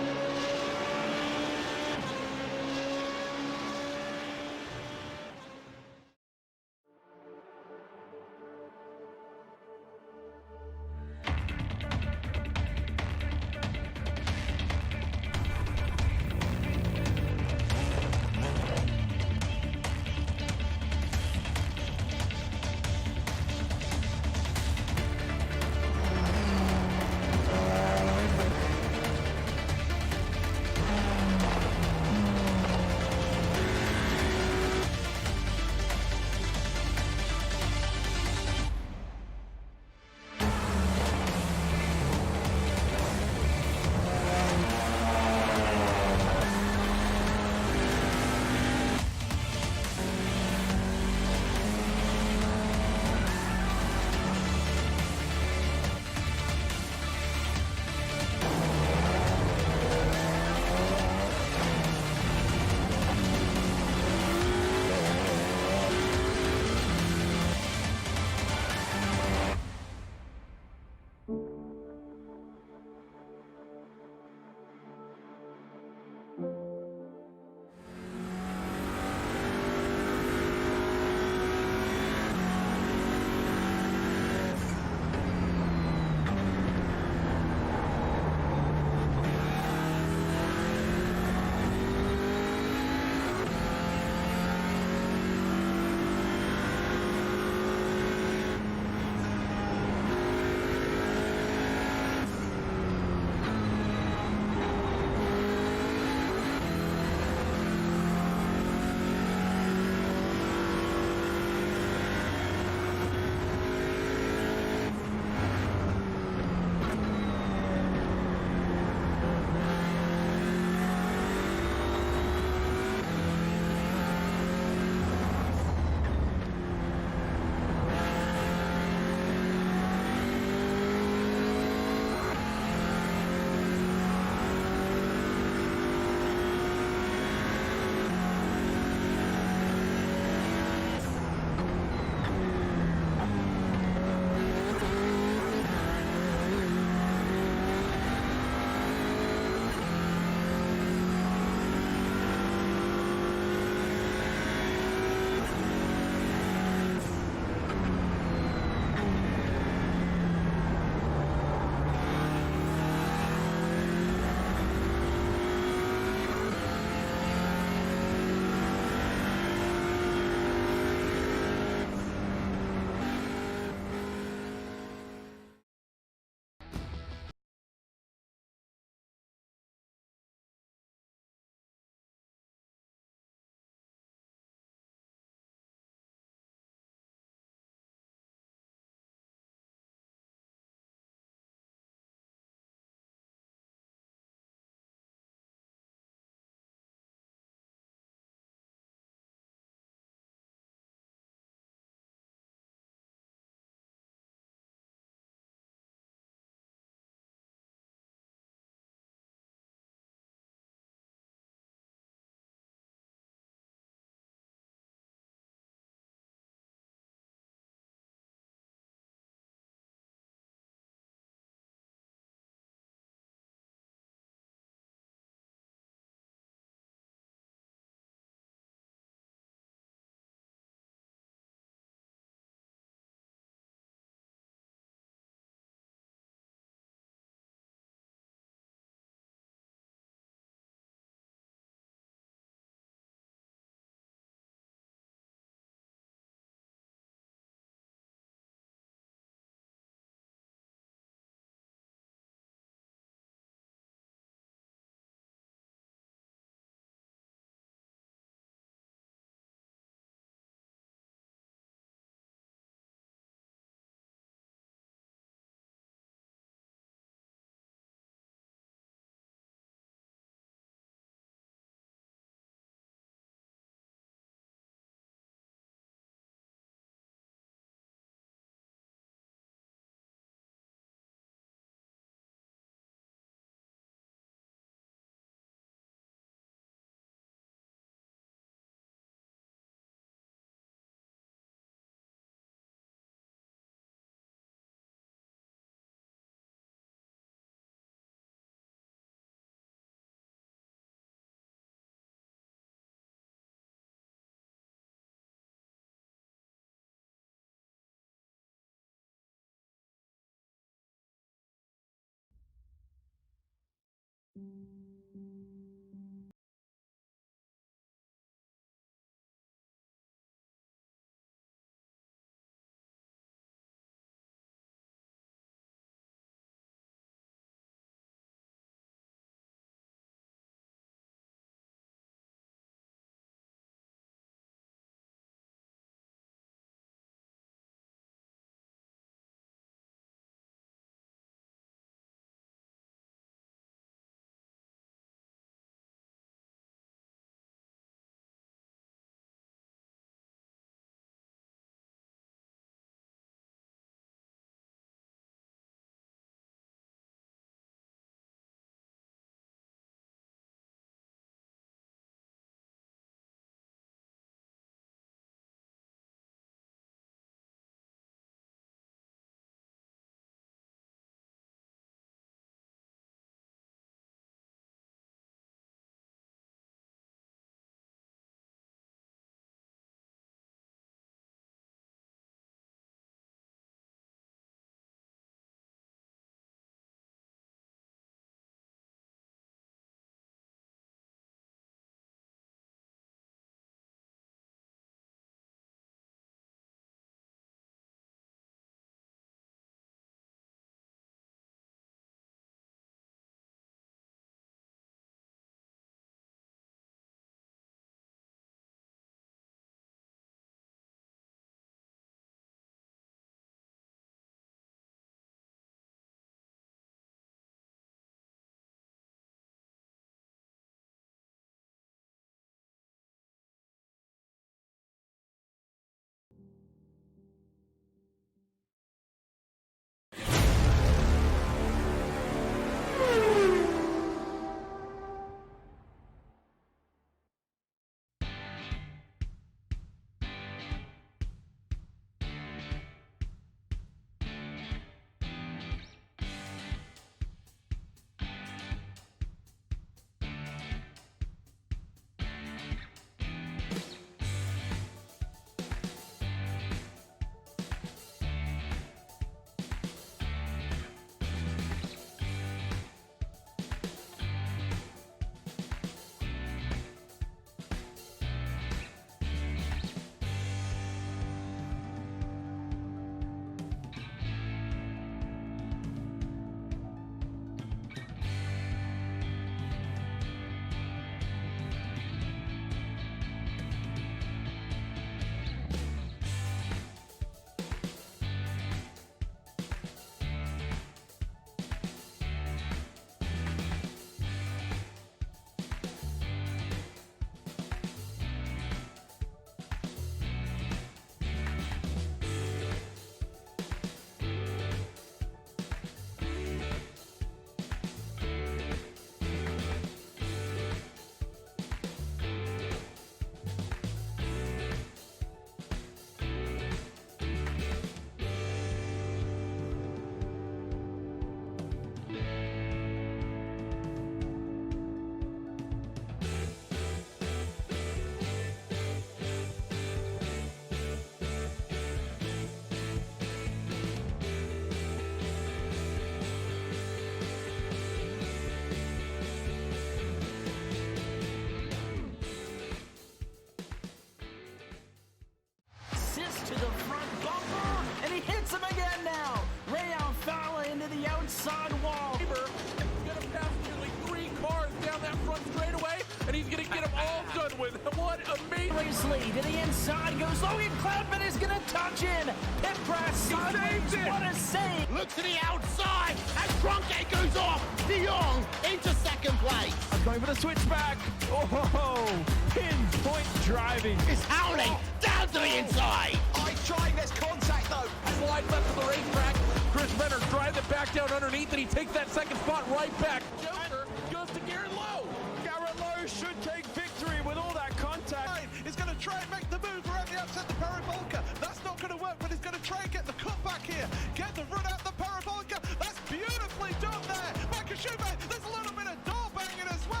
[SPEAKER 5] into the outside wall.
[SPEAKER 4] He's gonna pass nearly 3 cars down that front straightaway, and he's gonna get them all done with. What amazing!
[SPEAKER 5] Race lead to the inside goes Logan Cloudman is gonna touch in. Pit press, sideways, what a save!
[SPEAKER 6] Look to the outside as Trunkgate goes off. De Jong into second place.
[SPEAKER 4] Going for the switchback. Oh, pinpoint driving.
[SPEAKER 6] It's howling down to the inside.
[SPEAKER 7] Eye trying, there's contact though.
[SPEAKER 4] Slide left of the racetrack. Chris Venner drives it back down underneath, and he takes that second spot right back. Joker goes to Garrett Lowe.
[SPEAKER 7] Garrett Lowe should take victory with all that contact. He's going to try and make the move around the outside the parabolica. That's not going to work, but he's going to try and get the cutback here. Get the run out the parabolica. That's beautifully done there. Makashube, there's a little bit of door banging as well.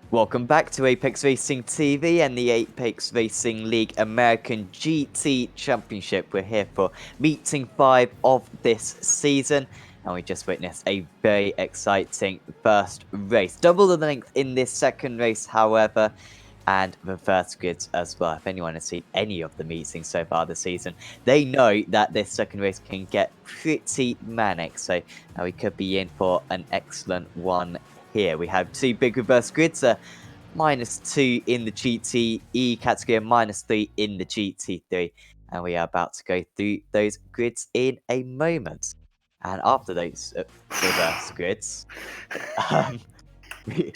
[SPEAKER 1] Welcome back to Apex Racing TV and the Apex Racing League American GT Championship. We're here for meeting 5 of this season, and we just witnessed a very exciting first race. Double the length in this second race, however, and reverse grids as well. If anyone has seen any of the meetings so far this season, they know that this second race can get pretty manic, so we could be in for an excellent one here. We have 2 big reverse grids, -2 in the GTE category and -3 in the GT3, and we are about to go through those grids in a moment. And after those reverse grids, we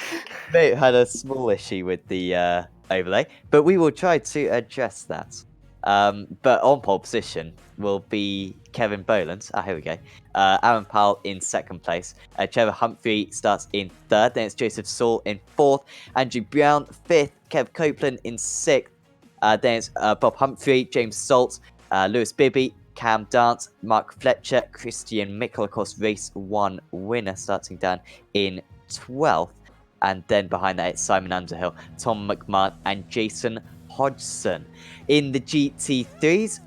[SPEAKER 1] had a small issue with the overlay, but we will try to address that. But on pole position will be Kevin Boland. Here we go. Aaron Powell in second place. Trevor Humphrey starts in third. Then it's Joseph Saul in fourth. Andrew Brown fifth. Kev Copeland in sixth. Then it's Bob Humphrey, James Salt, Lewis Bibby, Cam Dance, Mark Fletcher, Christian Mickle, of course, race 1 winner, starting down in 12th. And then behind that, it's Simon Underhill, Tom McMahon, and Jason Hodgson. In the GT3s,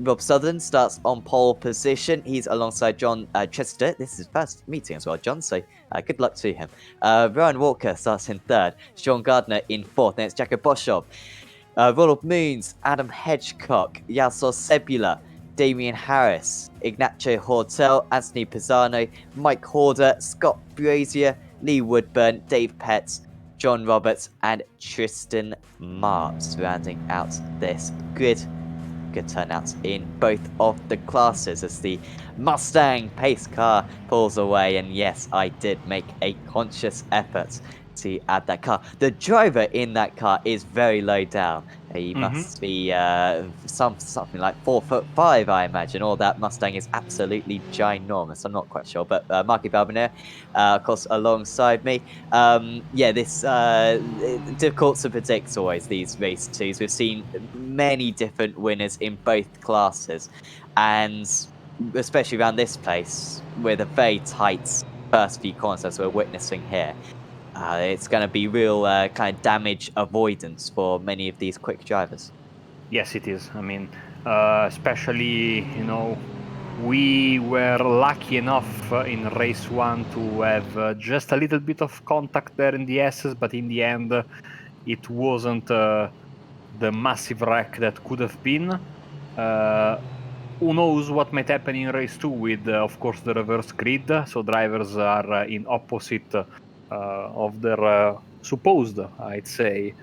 [SPEAKER 1] Rob Sutherland starts on pole position. He's alongside John Chester. This is his first meeting as well, John, so good luck to him. Ryan Walker starts in third. Sean Gardner in fourth. Then it's Jacko Boschov, Ronald Moons, Adam Hedgecock, Yasos Sebula, Damian Harris, Ignacio Hortel, Anthony Pisano, Mike Horder, Scott Brazier, Lee Woodburn, Dave Petts, John Roberts, and Tristan Marks rounding out this grid. Good turnouts in both of the classes as the Mustang pace car pulls away. And yes, I did make a conscious effort to add that car. The driver in that car is very low down. He must be something like 4'5", I imagine, or that Mustang is absolutely ginormous. I'm not quite sure, but Marky Balbiner, of course, alongside me. Yeah, this difficult to predict always, these race 2s. We've seen many different winners in both classes, and especially around this place with a very tight first few corners as we're witnessing here. It's going to be real kind of damage avoidance for many of these quick drivers.
[SPEAKER 2] Yes, it is. I mean, especially, we were lucky enough in race 1 to have just a little bit of contact there in the S's, but in the end, it wasn't the massive wreck that could have been. Who knows what might happen in race 2 with, of course, the reverse grid. So drivers are in opposite of their supposed, I'd say,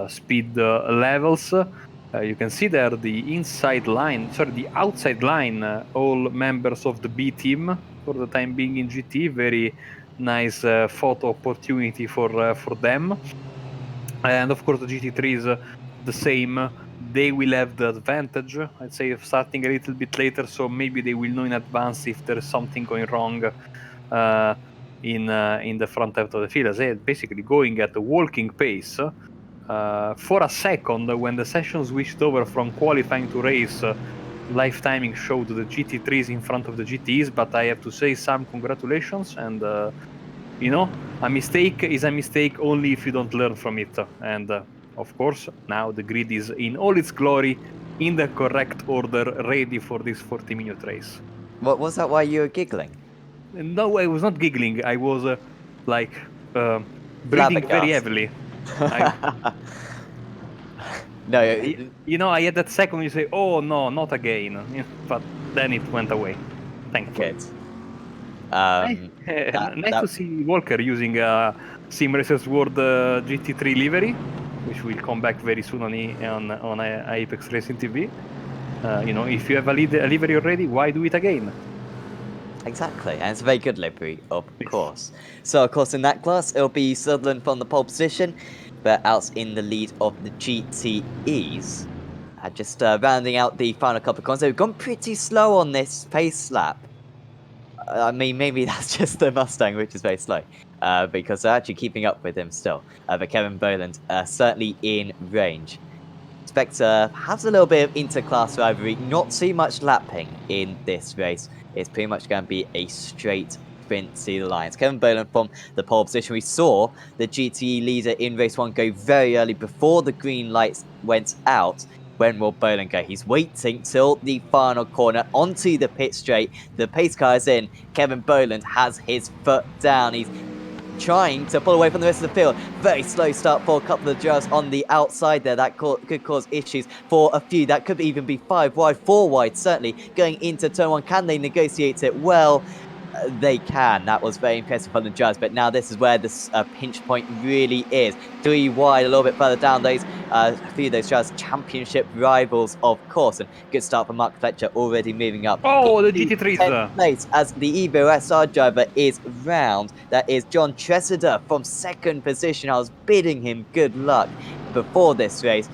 [SPEAKER 2] speed levels. You can see there the outside line, all members of the B team for the time being in GT. Very nice photo opportunity for them. And of course the GT3 is the same. They will have the advantage, I'd say, of starting a little bit later, so maybe they will know in advance if there is something going wrong in the front end of the field. As I said, basically going at a walking pace. For a second, when the session switched over from qualifying to race, live timing showed the GT3s in front of the GTs, but I have to say some congratulations. And a mistake is a mistake only if you don't learn from it. And of course, now the grid is in all its glory, in the correct order, ready for this 40-minute race.
[SPEAKER 1] What was that? Why you were giggling?
[SPEAKER 2] No, I was not giggling. I was breathing very
[SPEAKER 1] Flabbergasted.
[SPEAKER 2] heavily.
[SPEAKER 1] No,
[SPEAKER 2] I had that second you say, "Oh no, not again," but then it went away. Thankfully.
[SPEAKER 1] good.
[SPEAKER 2] Nice to see Walker using Sim Racers World GT3 livery, which will come back very soon on Apex Racing TV. If you have a livery already, why do it again?
[SPEAKER 1] Exactly, and it's a very good livery, of course. So, of course, in that class, it'll be Sutherland from the pole position, but out in the lead of the GTEs. Just rounding out the final couple of corners, they've gone pretty slow on this pace lap. I mean, maybe that's just the Mustang, which is very slow, because they're actually keeping up with him still. But Kevin Boland certainly in range. Spectre has a little bit of inter-class rivalry, not too much lapping in this race. It's pretty much going to be a straight sprint to the lines. Kevin Boland from the pole position. We saw the GTE leader in race 1 go very early before the green lights went out. When will Boland go? He's waiting till the final corner onto the pit straight. The pace car is in. Kevin Boland has his foot down. He's trying to pull away from the rest of the field. Very slow start for a couple of drivers on the outside there. That could cause issues for a few. That could even be 5 wide, 4 wide, certainly. Going into turn 1, can they negotiate it? Well, they can. That was very impressive on the drivers. But now this is where the pinch point really is. 3 wide, a little bit further down. Those a few of those drivers, championship rivals, of course. And good start for Mark Fletcher, already moving up.
[SPEAKER 2] Oh, the GT3s.
[SPEAKER 1] 10th place as the Evo SR driver is round. That is John Tressida from 2nd position. I was bidding him good luck before this race.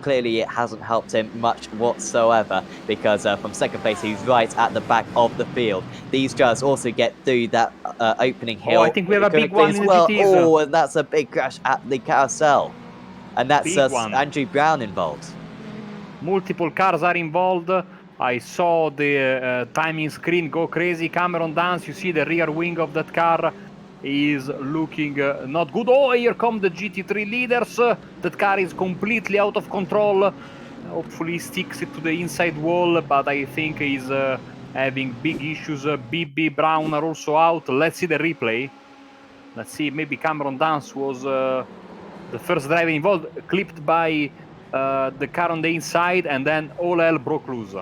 [SPEAKER 1] Clearly it hasn't helped him much whatsoever, because from 2nd place he's right at the back of the field. These drivers also get through that opening hill.
[SPEAKER 2] Oh, I think we have a big one in the
[SPEAKER 1] well.
[SPEAKER 2] GTs.
[SPEAKER 1] Oh, and that's a big crash at the carousel. And that's Andrew Brown involved.
[SPEAKER 2] Multiple cars are involved. I saw the timing screen go crazy. Cameron Dance, you see the rear wing of that car is looking not good. Oh, here come the GT3 leaders. That car is completely out of control. Hopefully sticks it to the inside wall, but I think he's having big issues. BB Brown are also out. Let's see the replay. Let's see, maybe Cameron Dance was the first driver involved, clipped by the car on the inside, and then all hell broke loose.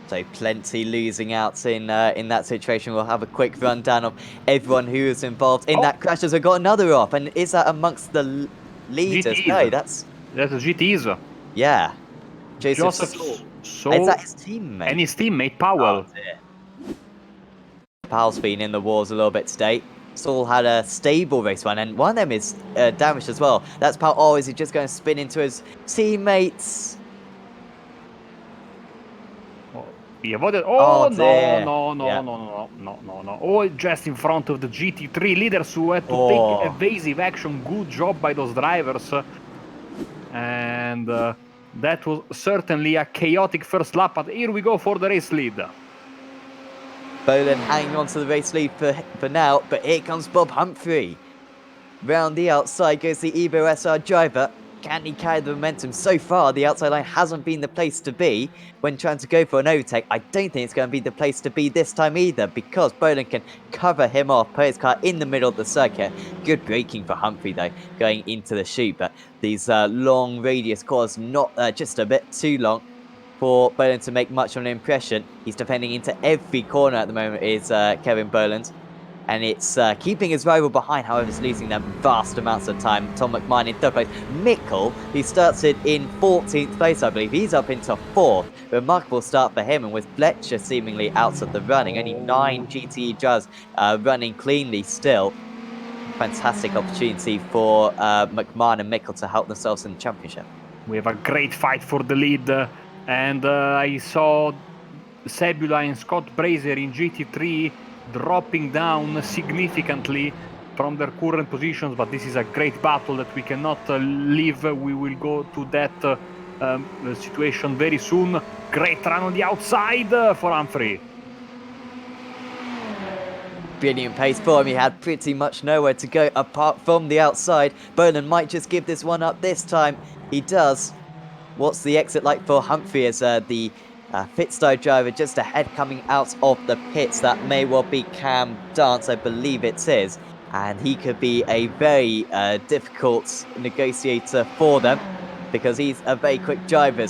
[SPEAKER 1] So plenty losing out in that situation. We'll have a quick rundown of everyone who was involved in that crash. As we got another off, and is that amongst the leaders?
[SPEAKER 2] GTs.
[SPEAKER 1] No, that's
[SPEAKER 2] the GTs.
[SPEAKER 1] Yeah, Joseph
[SPEAKER 2] So
[SPEAKER 1] is that his teammate?
[SPEAKER 2] And his teammate Powell.
[SPEAKER 1] Oh, Powell's been in the wars a little bit today. Saul had a stable race one, and one of them is damaged as well. That's Powell. Oh, is he just going to spin into his teammates?
[SPEAKER 2] He avoided. Oh,
[SPEAKER 1] dear.
[SPEAKER 2] No. Oh, just in front of the GT3 leaders who had to take evasive action. Good job by those drivers. And that was certainly a chaotic first lap, but here we go for the race lead.
[SPEAKER 1] Boland hanging on to the race lead for now, but here comes Bob Humphrey. Round the outside goes the Evo SR driver. Can he carry the momentum? So far, the outside line hasn't been the place to be when trying to go for an overtake. I don't think it's going to be the place to be this time either, because Boland can cover him off, put his car in the middle of the circuit. Good braking for Humphrey, though, going into the chute, but these long radius corners, not just a bit too long for Boland to make much of an impression. He's defending into every corner at the moment, is Kevin Boland. And it's keeping his rival behind, however, it's losing them vast amounts of time. Tom McMahon in 3rd place. Mickle, he started in 14th place, I believe. He's up into 4th. Remarkable start for him, and with Fletcher seemingly out of the running. Only 9 GTE drivers running cleanly still. Fantastic opportunity for McMahon and Mickle to help themselves in the championship.
[SPEAKER 2] We have a great fight for the lead. And I saw Sebula and Scott Brazier in GT3 dropping down significantly. from their current positions, but this is a great battle that we cannot leave. We will go to that situation very soon. Great run on the outside for Humphrey.
[SPEAKER 1] Brilliant pace for him. He had pretty much nowhere to go apart from the outside. Boland might just give this one up this time. He does. What's the exit like for Humphrey as the Fitstone driver just ahead coming out of the pits? That may well be Cam Dance, I believe it is. And he could be a very difficult negotiator for them because he's a very quick driver.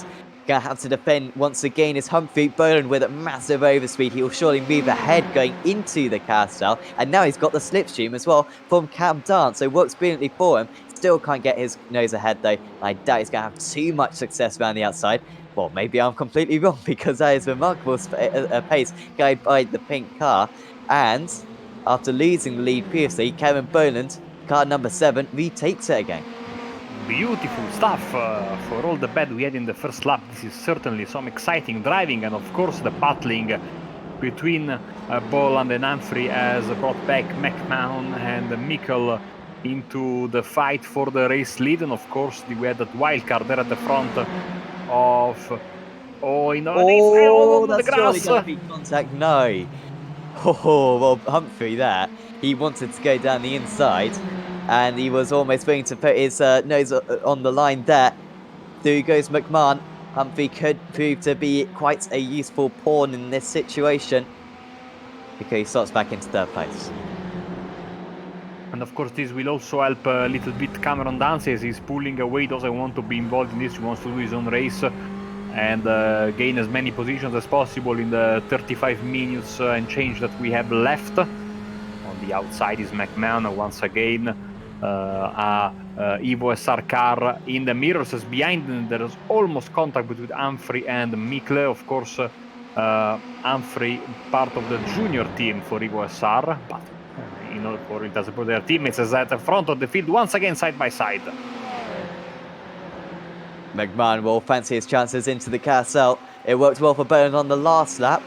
[SPEAKER 1] Gonna have to defend once again is Humphrey. Boland with a massive overspeed. He'll surely move ahead going into the carousel. And now he's got the slipstream as well from Cam Dance. So works brilliantly for him. Still can't get his nose ahead though. I doubt he's gonna have too much success around the outside. Well, maybe I'm completely wrong because that is remarkable pace going by the pink car. And after losing the lead previously, Kevin Boland, car number 7, retakes it again.
[SPEAKER 2] Beautiful stuff for all the bad we had in the first lap. This is certainly some exciting driving, and of course the battling between Boland and Humphrey has brought back McMahon and Mikkel into the fight for the race lead. And of course we had that wild card there at the front of
[SPEAKER 1] that's surely going to be contact. No. Oh, well, Humphrey there, he wanted to go down the inside and he was almost going to put his nose on the line there. Through goes McMahon. Humphrey could prove to be quite a useful pawn in this situation because he slots back into 3rd place.
[SPEAKER 2] And of course this will also help a little bit Cameron Dance as he's pulling away. He doesn't want to be involved in this, he wants to do his own race and gain as many positions as possible in the 35 minutes and change that we have left. On the outside is McMahon once again. Evo SR car in the mirrors as behind them. There is almost contact between Humphrey and Mikle. Of course, Humphrey part of the junior team for Evo SR, but in order for it to support their teammates is at the front of the field once again side by side.
[SPEAKER 1] McMahon will fancy his chances into the carousel. It worked well for Boland on the last lap.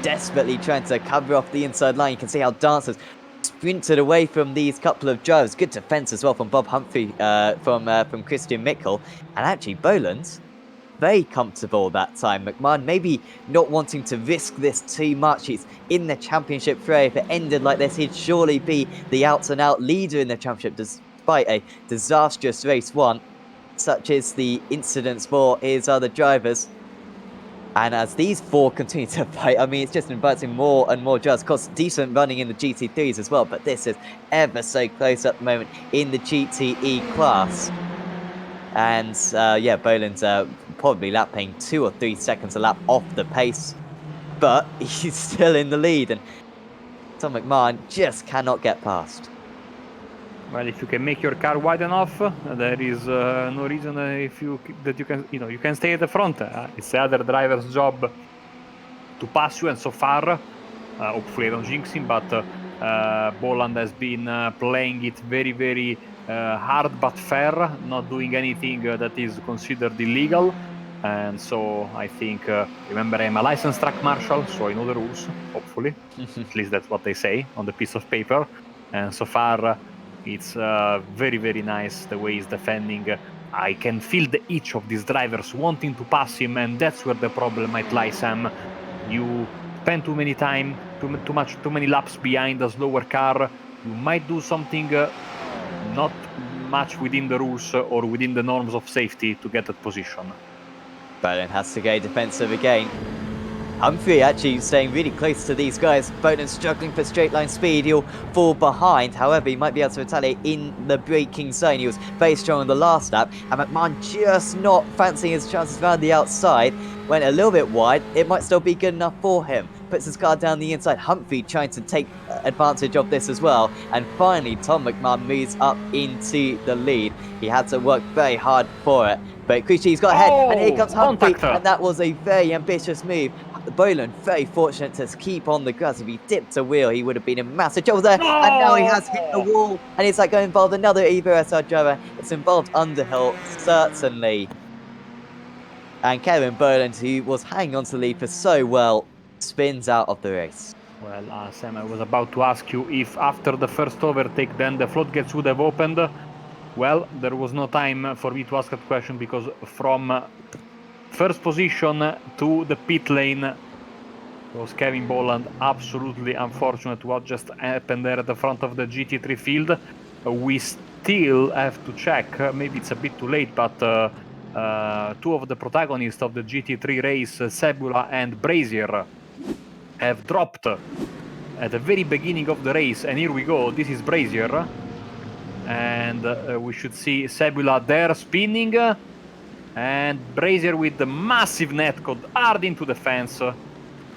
[SPEAKER 1] Desperately trying to cover off the inside line. You can see how Dancers sprinted away from these couple of drivers. Good defense as well from Bob Humphrey, from Christian Mikkel. And actually Boland's very comfortable that time. McMahon maybe not wanting to risk this too much. He's in the championship fray. If it ended like this, he'd surely be the out-and-out leader in the championship despite a disastrous race 1, such as the incidents for his other drivers. And as these 4 continue to fight, I mean, it's just inviting more and more drivers. Of course, decent running in the GT3s as well, but this is ever so close at the moment in the GTE class. And yeah, Boland's probably lapping 2 or 3 seconds a lap off the pace, but he's still in the lead, and Tom McMahon just cannot get past.
[SPEAKER 2] Well, if you can make your car wide enough, there is no reason you can stay at the front. It's the other driver's job to pass you, and so far, hopefully I don't jinx him, but Boland has been playing it very, very hard but fair, not doing anything that is considered illegal. And so I think, remember, I'm a licensed track marshal, so I know the rules, hopefully. At least that's what they say on the piece of paper. And so far, it's very, very nice the way he's defending. I can feel the itch of these drivers wanting to pass him, and that's where the problem might lie, Sam. You spend too many time, too many laps behind a slower car. You might do something not much within the rules or within the norms of safety to get that position.
[SPEAKER 1] Boland has to go defensive again. Humphrey actually staying really close to these guys. Boland struggling for straight line speed. He'll fall behind. However, he might be able to retaliate in the braking zone. He was very strong on the last lap. And McMahon just not fancying his chances around the outside. Went a little bit wide. It might still be good enough for him. Puts his car down the inside. Humphrey trying to take advantage of this as well. And finally, Tom McMahon moves up into the lead. He had to work very hard for it. But Crucci's got ahead, and here comes Humphrey, and that was a very ambitious move. Boland very fortunate to keep on the grass. If he dipped a wheel, he would have been in massive trouble there. And now he has hit the wall, and it's like going to involve another Evo SR driver. It's involved Underhill, certainly. And Kevin Boland, who was hanging on to the lead for so well, spins out of the race.
[SPEAKER 2] Well, Sam, I was about to ask you if after the first overtake then the floodgates would have opened. Well, there was no time for me to ask that question because from first position to the pit lane was Kevin Bolland. Absolutely unfortunate what just happened there at the front of the GT3 field. We still have to check, maybe it's a bit too late, but two of the protagonists of the GT3 race, Sebula and Brazier, have dropped at the very beginning of the race, and here we go. This is Brazier, and we should see Sebula there spinning, and Brazier with the massive netcode hard into the fence,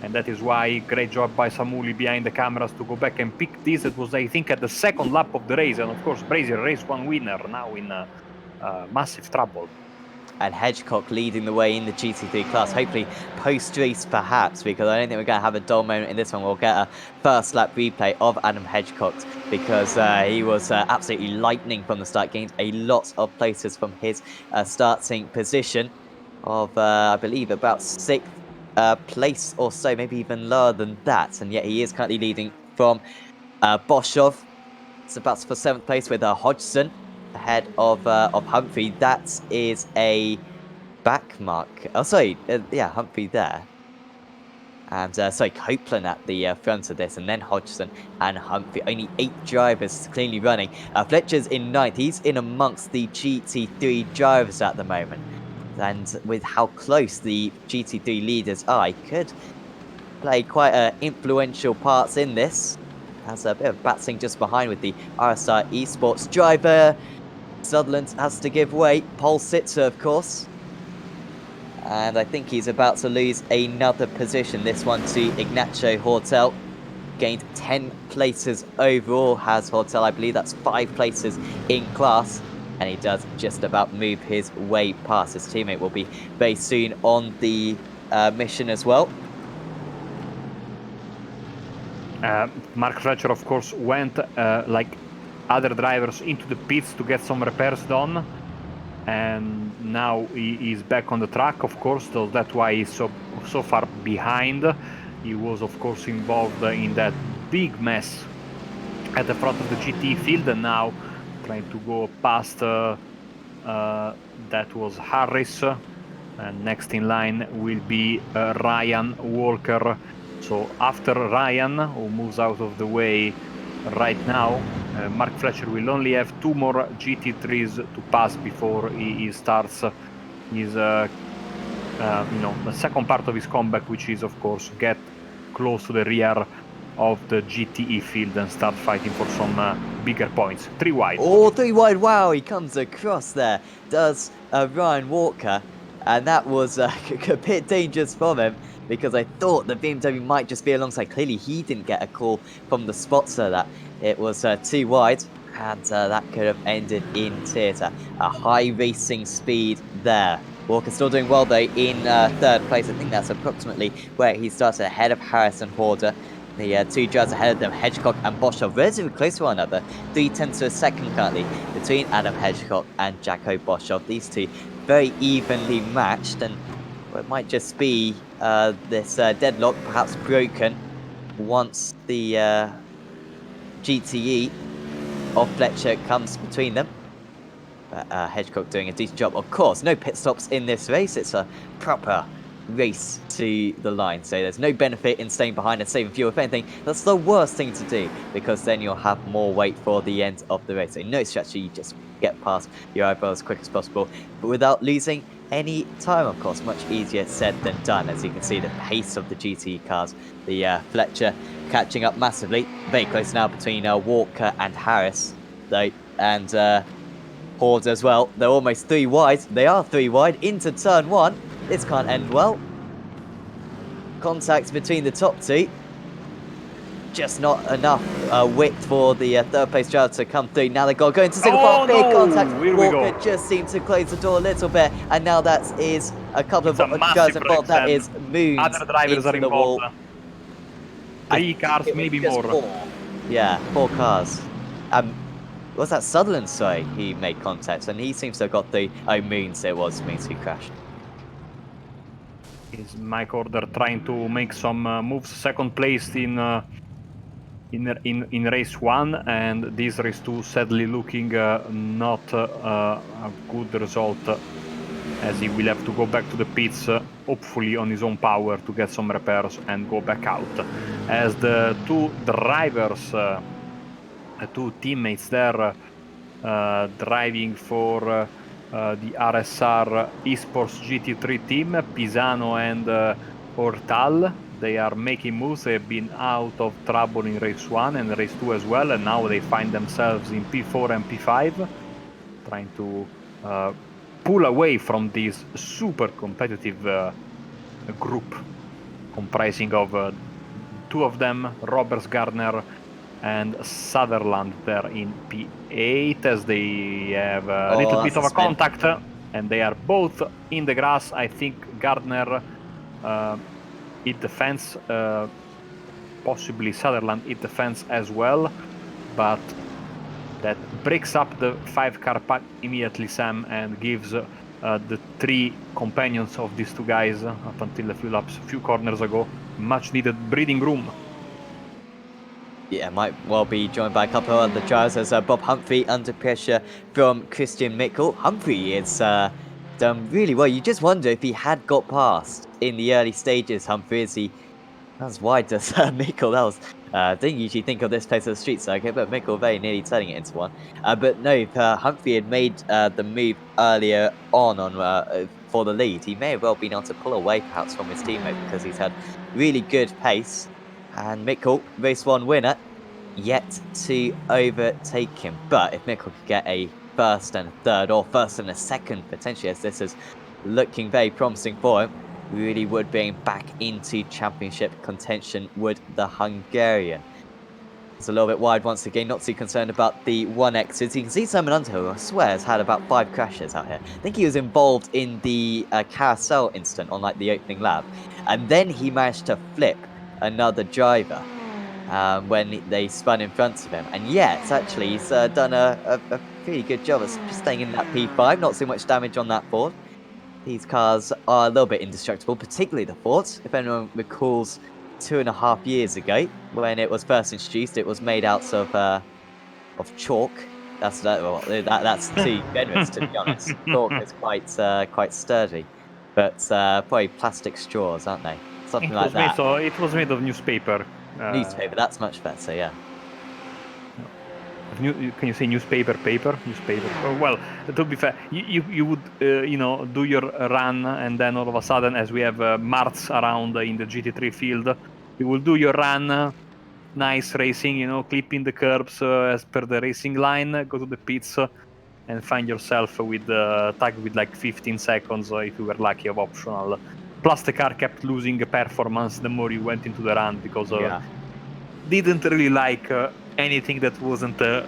[SPEAKER 2] and that is why great job by Samuli behind the cameras to go back and pick this. It was, I think, at the second lap of the race, and of course Brazier, race one winner, now in massive trouble.
[SPEAKER 1] And Hedgecock leading the way in the GT3 class, hopefully post-race perhaps, because I don't think we're going to have a dull moment in this one. We'll get a first lap replay of Adam Hedgecock, because he was absolutely lightning from the start, gained a lot of places from his starting position of, I believe, about 6th place or so, maybe even lower than that, and yet he is currently leading from Boschov. It's about for 7th place with Hodgson ahead of Humphrey. That is a back mark. Oh, sorry, yeah, Humphrey there. And sorry, Copeland at the front of this, and then Hodgson and Humphrey. Only 8 drivers cleanly running. Fletcher's in 9th. He's in amongst the GT3 drivers at the moment. And with how close the GT3 leaders are, he could play quite influential parts in this. Has a bit of battling just behind with the RSR Esports driver. Sutherland has to give way. Pole sitter, of course. And I think he's about to lose another position. This one to Ignacio Hortel. Gained 10 places overall, has Hortel. I believe that's 5 places in class. And he does just about move his way past. His teammate will be very soon on the mission as well.
[SPEAKER 2] Mark Fletcher, of course, went like other drivers into the pits to get some repairs done, and now he is back on the track, of course, so that's why he's so far behind. He was, of course, involved in that big mess at the front of the GT field, and now trying to go past that was Harris, and next in line will be Ryan Walker. So after Ryan, who moves out of the way right now, Mark Fletcher will only have 2 more GT3s to pass before he starts his, the second part of his comeback, which is, of course, get close to the rear of the GTE field and start fighting for some bigger points. 3 wide.
[SPEAKER 1] Oh, 3 wide, wow, he comes across there, does Ryan Walker, and that was a bit dangerous from him, because I thought the BMW might just be alongside. Clearly he didn't get a call from the spotter that it was too wide, and that could have ended in tears. A high racing speed there. Walker still doing well though in 3rd place. I think that's approximately where he started, ahead of Harris and Horder. The 2 drivers ahead of them, Hedgecock and Bosch, are relatively close to one another. 3/10 of a second currently between Adam Hedgecock and Jacko Boschov. These two very evenly matched, and it might just be this deadlock perhaps broken once the GTE of Fletcher comes between them. But Hedgecock doing a decent job. Of course, no pit stops in this race. It's a proper race to the line, so there's no benefit in staying behind and saving fuel. If anything, that's the worst thing to do, because then you'll have more weight for the end of the race. So no strategy, you just get past your eyebrow as quick as possible, but without losing any time, of course. Much easier said than done. As you can see, the pace of the GT cars, the Fletcher catching up massively. Very close now between Walker and Harris, though, and Horde as well. They're almost 3 wide. They are 3 wide into turn 1. This can't end well. Contact between the top 2. Just not enough width for the 3rd place driver to come through. Now they've got to go into single file. Big contact. Walker just seemed to close the door a little bit, and now that is a couple of guys involved. That is Moons
[SPEAKER 2] other drivers are
[SPEAKER 1] into the wall.
[SPEAKER 2] involved. 3 cars, maybe more.
[SPEAKER 1] 4. Yeah, 4 cars. Was that Sutherland? Sorry, he made contact, and he seems to have got the Moons. It was Moons who crashed.
[SPEAKER 2] is Mike Order trying to make some moves. Second place in race 1, and this race 2 sadly looking not a good result, as he will have to go back to the pits, hopefully on his own power, to get some repairs and go back out. As the two drivers, two teammates there, driving for the RSR Esports GT3 team, Pisano and Ortal. They are making moves. They've been out of trouble in race 1 and race 2 as well, and now they find themselves in P4 and P5, trying to pull away from this super competitive group comprising of two of them, Roberts Gardner and Sutherland, there in P8, as they have a little bit of a contact, and they are both in the grass. I think Gardner hit the fence, possibly Sutherland hit the fence as well, but that breaks up the 5-car pack immediately, Sam, and gives the 3 companions of these two guys, up until a few corners ago, much needed breathing room.
[SPEAKER 1] Yeah, might well be joined by a couple of other drivers as Bob Humphrey under pressure from Christian Mickle. Humphrey is done really well. You just wonder if he had got past in the early stages. Humphrey, as he runs wide, does Mickle. That was didn't usually think of this place as a street circuit, but Mickle very nearly turning it into one. But no, if Humphrey had made the move earlier on for the lead, he may have well been able to pull away perhaps from his teammate, because he's had really good pace. And Mickle, race 1 winner, yet to overtake him. But if Mickle could get a first and a third, or first and a second potentially, as this is looking very promising for him, really would bring him back into championship contention, would the Hungarian. It's a little bit wide once again, not too concerned about the 1Xs. You can see Simon Underhill, I swear, has had about 5 crashes out here. I think he was involved in the carousel incident on like the opening lap, and then he managed to flip another driver when they spun in front of him. And yet, actually, he's done a pretty good job of just staying in that P5, not so much damage on that Ford. These cars are a little bit indestructible, particularly the Ford. If anyone recalls 2.5 years ago, when it was first introduced, it was made out of chalk. That's too generous, to be honest. Chalk is quite sturdy, but probably plastic straws, aren't they? Something like that.
[SPEAKER 2] It was made of newspaper.
[SPEAKER 1] Newspaper, that's much better, yeah.
[SPEAKER 2] Can you say newspaper, paper? Newspaper. Well, to be fair, you would, do your run, and then all of a sudden, as we have Marts around in the GT3 field, you will do your run, nice racing, clipping the curbs as per the racing line, go to the pits, and find yourself with tagged with like 15 seconds, if you were lucky, of optional. Plus, the car kept losing performance the more you went into the run, because didn't really like anything that wasn't a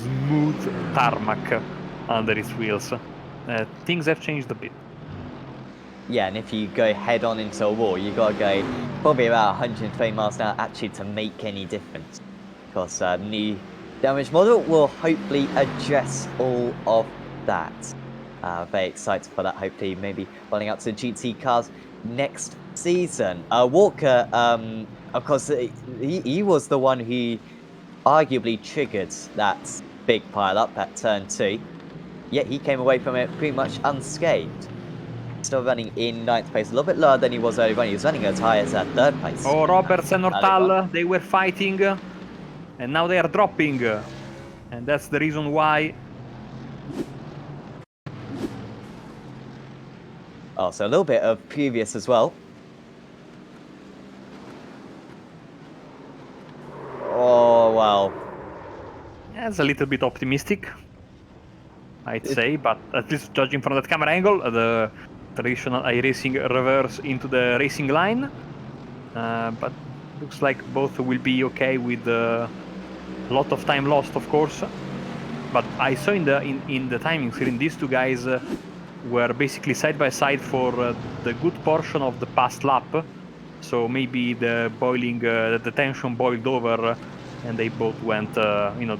[SPEAKER 2] smooth tarmac under its wheels. Things have changed a bit.
[SPEAKER 1] Yeah, and if you go head on into a wall, you got to go probably about 120 miles an hour actually to make any difference. Because the new damage model will hopefully address all of that. Very excited for that, hopefully maybe running out to GT cars next season. Walker, of course, he was the one who arguably triggered that big pile-up at turn 2, yet he came away from it pretty much unscathed. Still running in 9th place, a little bit lower than he was earlier on. He was running as high as 3rd place.
[SPEAKER 2] Oh, Roberts and Ortal, they were fighting, and now they are dropping, and that's the reason why.
[SPEAKER 1] Oh, so a little bit of previous as well. Oh, well.
[SPEAKER 2] Yeah, it's a little bit optimistic, I'd say, but at least judging from that camera angle, the traditional iRacing reverse into the racing line. But looks like both will be okay with a lot of time lost, of course. But I saw in the timing screen, these two guys were basically side by side for the good portion of the past lap. So maybe the tension boiled over, and they both went,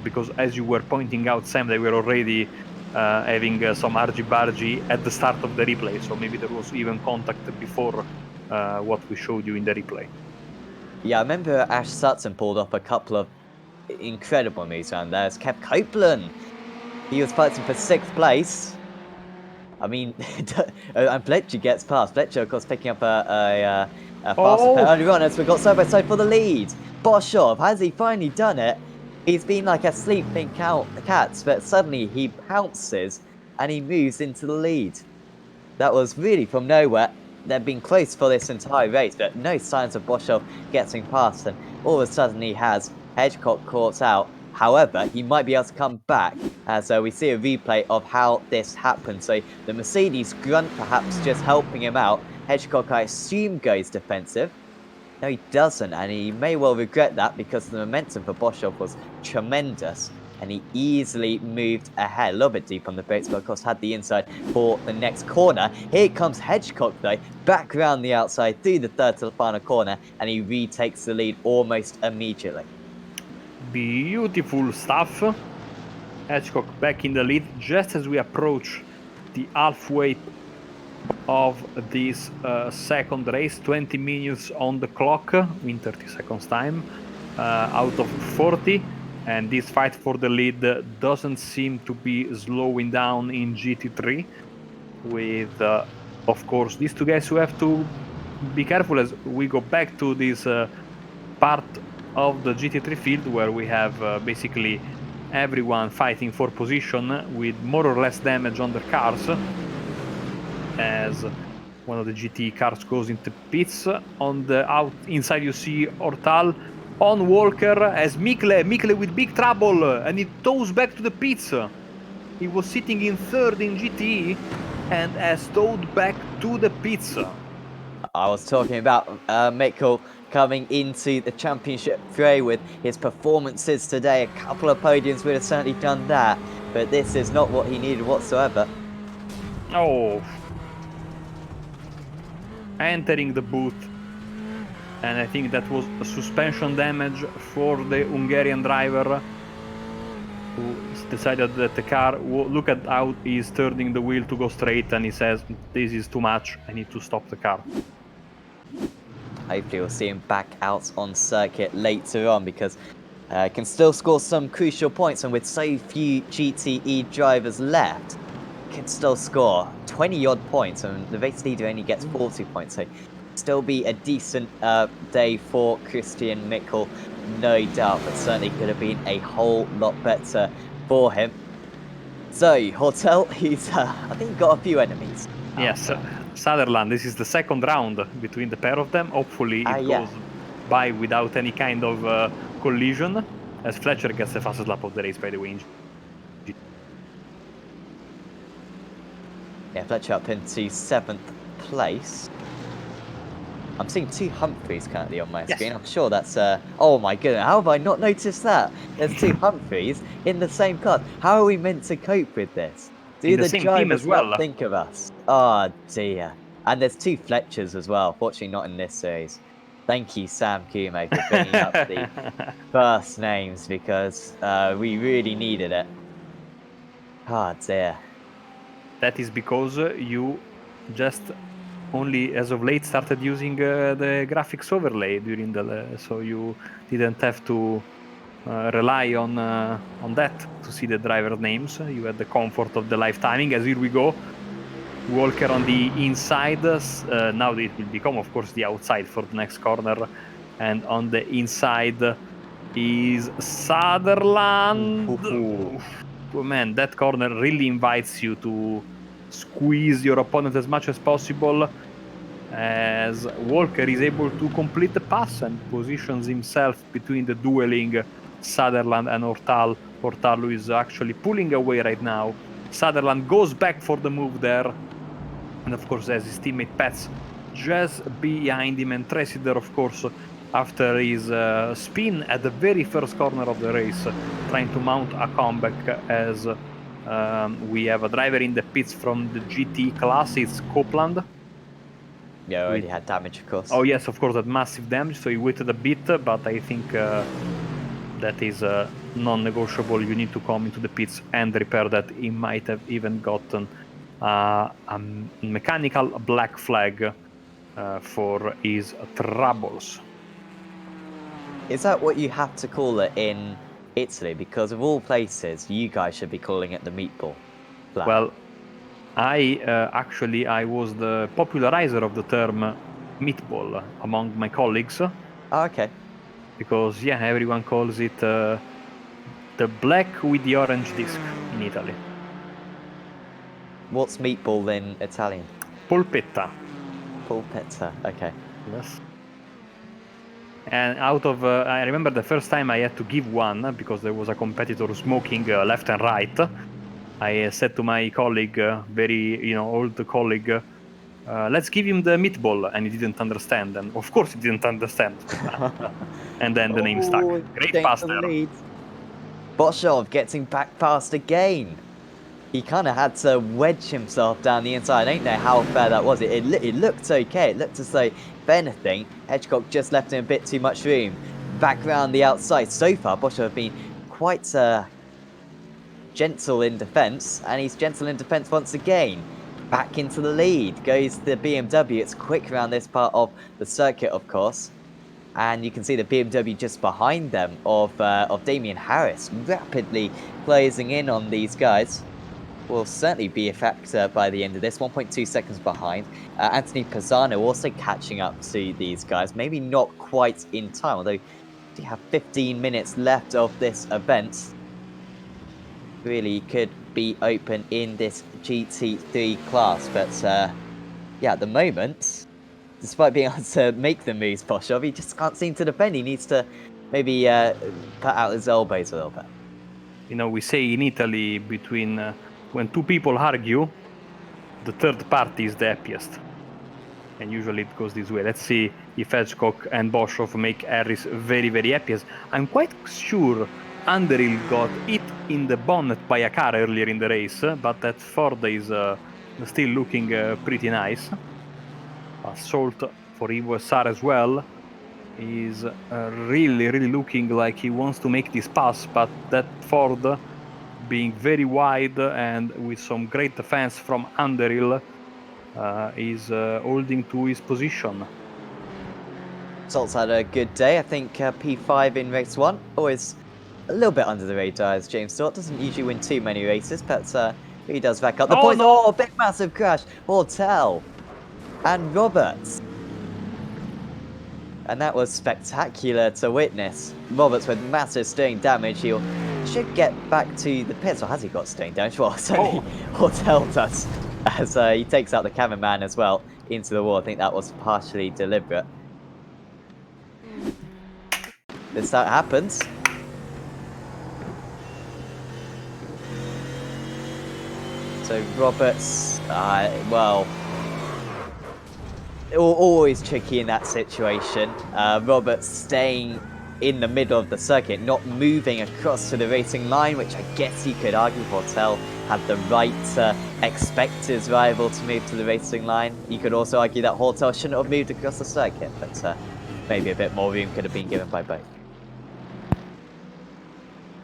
[SPEAKER 2] because as you were pointing out, Sam, they were already having some argy-bargy at the start of the replay. So maybe there was even contact before what we showed you in the replay.
[SPEAKER 1] Yeah, I remember Ash Sutton pulled up a couple of incredible moves around there. It's Kev Copeland. He was fighting for 6th place. I mean, and Fletcher gets past. Fletcher, of course, picking up a faster pair earlier on as we got side by side for the lead. Boshov, has he finally done it? He's been like a sleeping cat, but suddenly he pounces and he moves into the lead. That was really from nowhere. They've been close for this entire race, but no signs of Boshov getting past, and all of a sudden he has Hedgecock caught out. However, he might be able to come back, as we see a replay of how this happened. So the Mercedes grunt perhaps just helping him out. Hedgecock, I assume, goes defensive. No, he doesn't, and he may well regret that because the momentum for Boshov was tremendous, and he easily moved ahead. A little bit deep on the brakes, but of course had the inside for the next corner. Here comes Hedgecock, though, back around the outside through the third to the final corner, and he retakes the lead almost immediately.
[SPEAKER 2] Beautiful stuff. Hedgecock back in the lead just as we approach the halfway of this second race. 20 minutes on the clock in 30 seconds time out of 40, and this fight for the lead doesn't seem to be slowing down in GT3 with of course these two guys who have to be careful as we go back to this part of the GT3 field where we have basically everyone fighting for position with more or less damage on their cars, as one of the GT cars goes into pits. On the inside you see Ortal on Walker as Mikle with big trouble, and he tows back to the pits. He was sitting in 3rd in GT and has towed back to the pits.
[SPEAKER 1] I was talking about Mikkel coming into the championship fray with his performances today. A couple of podiums would have certainly done that, but this is not what he needed whatsoever.
[SPEAKER 2] Oh, entering the booth, and I think that was a suspension damage for the Hungarian driver who decided that the car, look at how he's turning the wheel to go straight, and he says, this is too much, I need to stop the car.
[SPEAKER 1] Hopefully we'll see him back out on circuit later on, because can still score some crucial points, and with so few GTE drivers left, can still score 20 odd points, and the race leader only gets 40 points, so still be a decent day for Christian Mikkel, no doubt, but certainly could have been a whole lot better for him. So Hotel, he's I think got a few enemies.
[SPEAKER 2] Yes, Sutherland, this is the second round between the pair of them. Hopefully it goes by without any kind of collision, as Fletcher gets the fastest lap of the race, by the way.
[SPEAKER 1] Yeah, Fletcher up into 7th place. I'm seeing 2 Humphreys currently on my screen. I'm sure that's oh my goodness, how have I not noticed that? There's 2 Humphreys in the same class. How are we meant to cope with this? Do
[SPEAKER 2] in the same team as well.
[SPEAKER 1] Not think of us? Oh dear. And there's 2 Fletchers as well. Fortunately not in this series. Thank you, Sam Kumo, for bringing up the first names, because we really needed it. Oh dear.
[SPEAKER 2] That is because you just only as of late started using the graphics overlay during the so you didn't have to rely on that to see the driver names. You had the comfort of the live timing. As here we go, Walker on the inside. Now it will become, of course, the outside for the next corner, and on the inside is Sutherland. Oh, man, that corner really invites you to squeeze your opponent as much as possible, as Walker is able to complete the pass and positions himself between the dueling Sutherland and Ortal. Ortal, who is actually pulling away right now. Sutherland goes back for the move there, and of course has his teammate Pets just behind him, and Tresidder, of course, after his spin at the very first corner of the race, trying to mount a comeback, as we have a driver in the pits from the GT class. It's Copeland.
[SPEAKER 1] Yeah, already had damage, of course.
[SPEAKER 2] Oh yes, of course, that massive damage, so he waited a bit, but I think that is non-negotiable. You need to come into the pits and repair that. He might have even gotten a mechanical black flag for his troubles.
[SPEAKER 1] Is that what you have to call it in Italy? Because of all places, you guys should be calling it the meatball flag.
[SPEAKER 2] Well, I was the popularizer of the term meatball among my colleagues,
[SPEAKER 1] Oh, okay.
[SPEAKER 2] because everyone calls it the black with the orange disc in Italy.
[SPEAKER 1] What's meatball in Italian?
[SPEAKER 2] Polpetta.
[SPEAKER 1] Polpetta. Okay.
[SPEAKER 2] Yes. And I remember the first time I had to give one because there was a competitor smoking left and right. I said to my colleague, very old colleague, let's give him the meatball, and he didn't understand. And of course he didn't understand. And then the name stuck. Great pass there.
[SPEAKER 1] Boshov getting back past again. He kind of had to wedge himself down the inside. I don't know how fair that was. It looked okay. It looked as though, if anything, Hedgecock just left him a bit too much room. Back round the outside. So far, Boshov have been quite gentle in defence, and he's gentle in defence once again. Back into the lead goes the BMW. It's quick around this part of the circuit, of course. And you can see the BMW just behind them of Damian Harris, rapidly closing in on these guys. Will certainly be a factor by the end of this. 1.2 seconds behind. Anthony Pisano also catching up to these guys. Maybe not quite in time, although we have 15 minutes left of this event. Really could be open in this GT3 class. But at the moment, despite being able to make the moves, Boshov, he just can't seem to defend. He needs to maybe put out his elbows a little bit.
[SPEAKER 2] We say in Italy between when two people argue, the third party is the happiest. And usually it goes this way. Let's see if Hedgecock and Boshov make Harris very, very happy. I'm quite sure Underhill got hit in the bonnet by a car earlier in the race, but that Ford is still looking pretty nice. Assault for Ivo Sar as well is really, really looking like he wants to make this pass, but that Ford, being very wide and with some great defense from Underhill, is holding to his position.
[SPEAKER 1] Salt's had a good day. I think P5 in race 1, always a little bit under the radar as James Salt. Doesn't usually win too many races, but he does back up the points.
[SPEAKER 2] No.
[SPEAKER 1] Oh, big massive crash. Hortel and Roberts. And that was spectacular to witness. Roberts with massive steering damage. He should get back to the pits. Or has he got steering damage? Well, certainly Hortel does. As he takes out the cameraman as well into the wall. I think that was partially deliberate. This happens. So Roberts, well, always tricky in that situation. Roberts staying in the middle of the circuit, not moving across to the racing line, which I guess you could argue Hortel had the right to expect his rival to move to the racing line. You could also argue that Hortel shouldn't have moved across the circuit, but maybe a bit more room could have been given by both.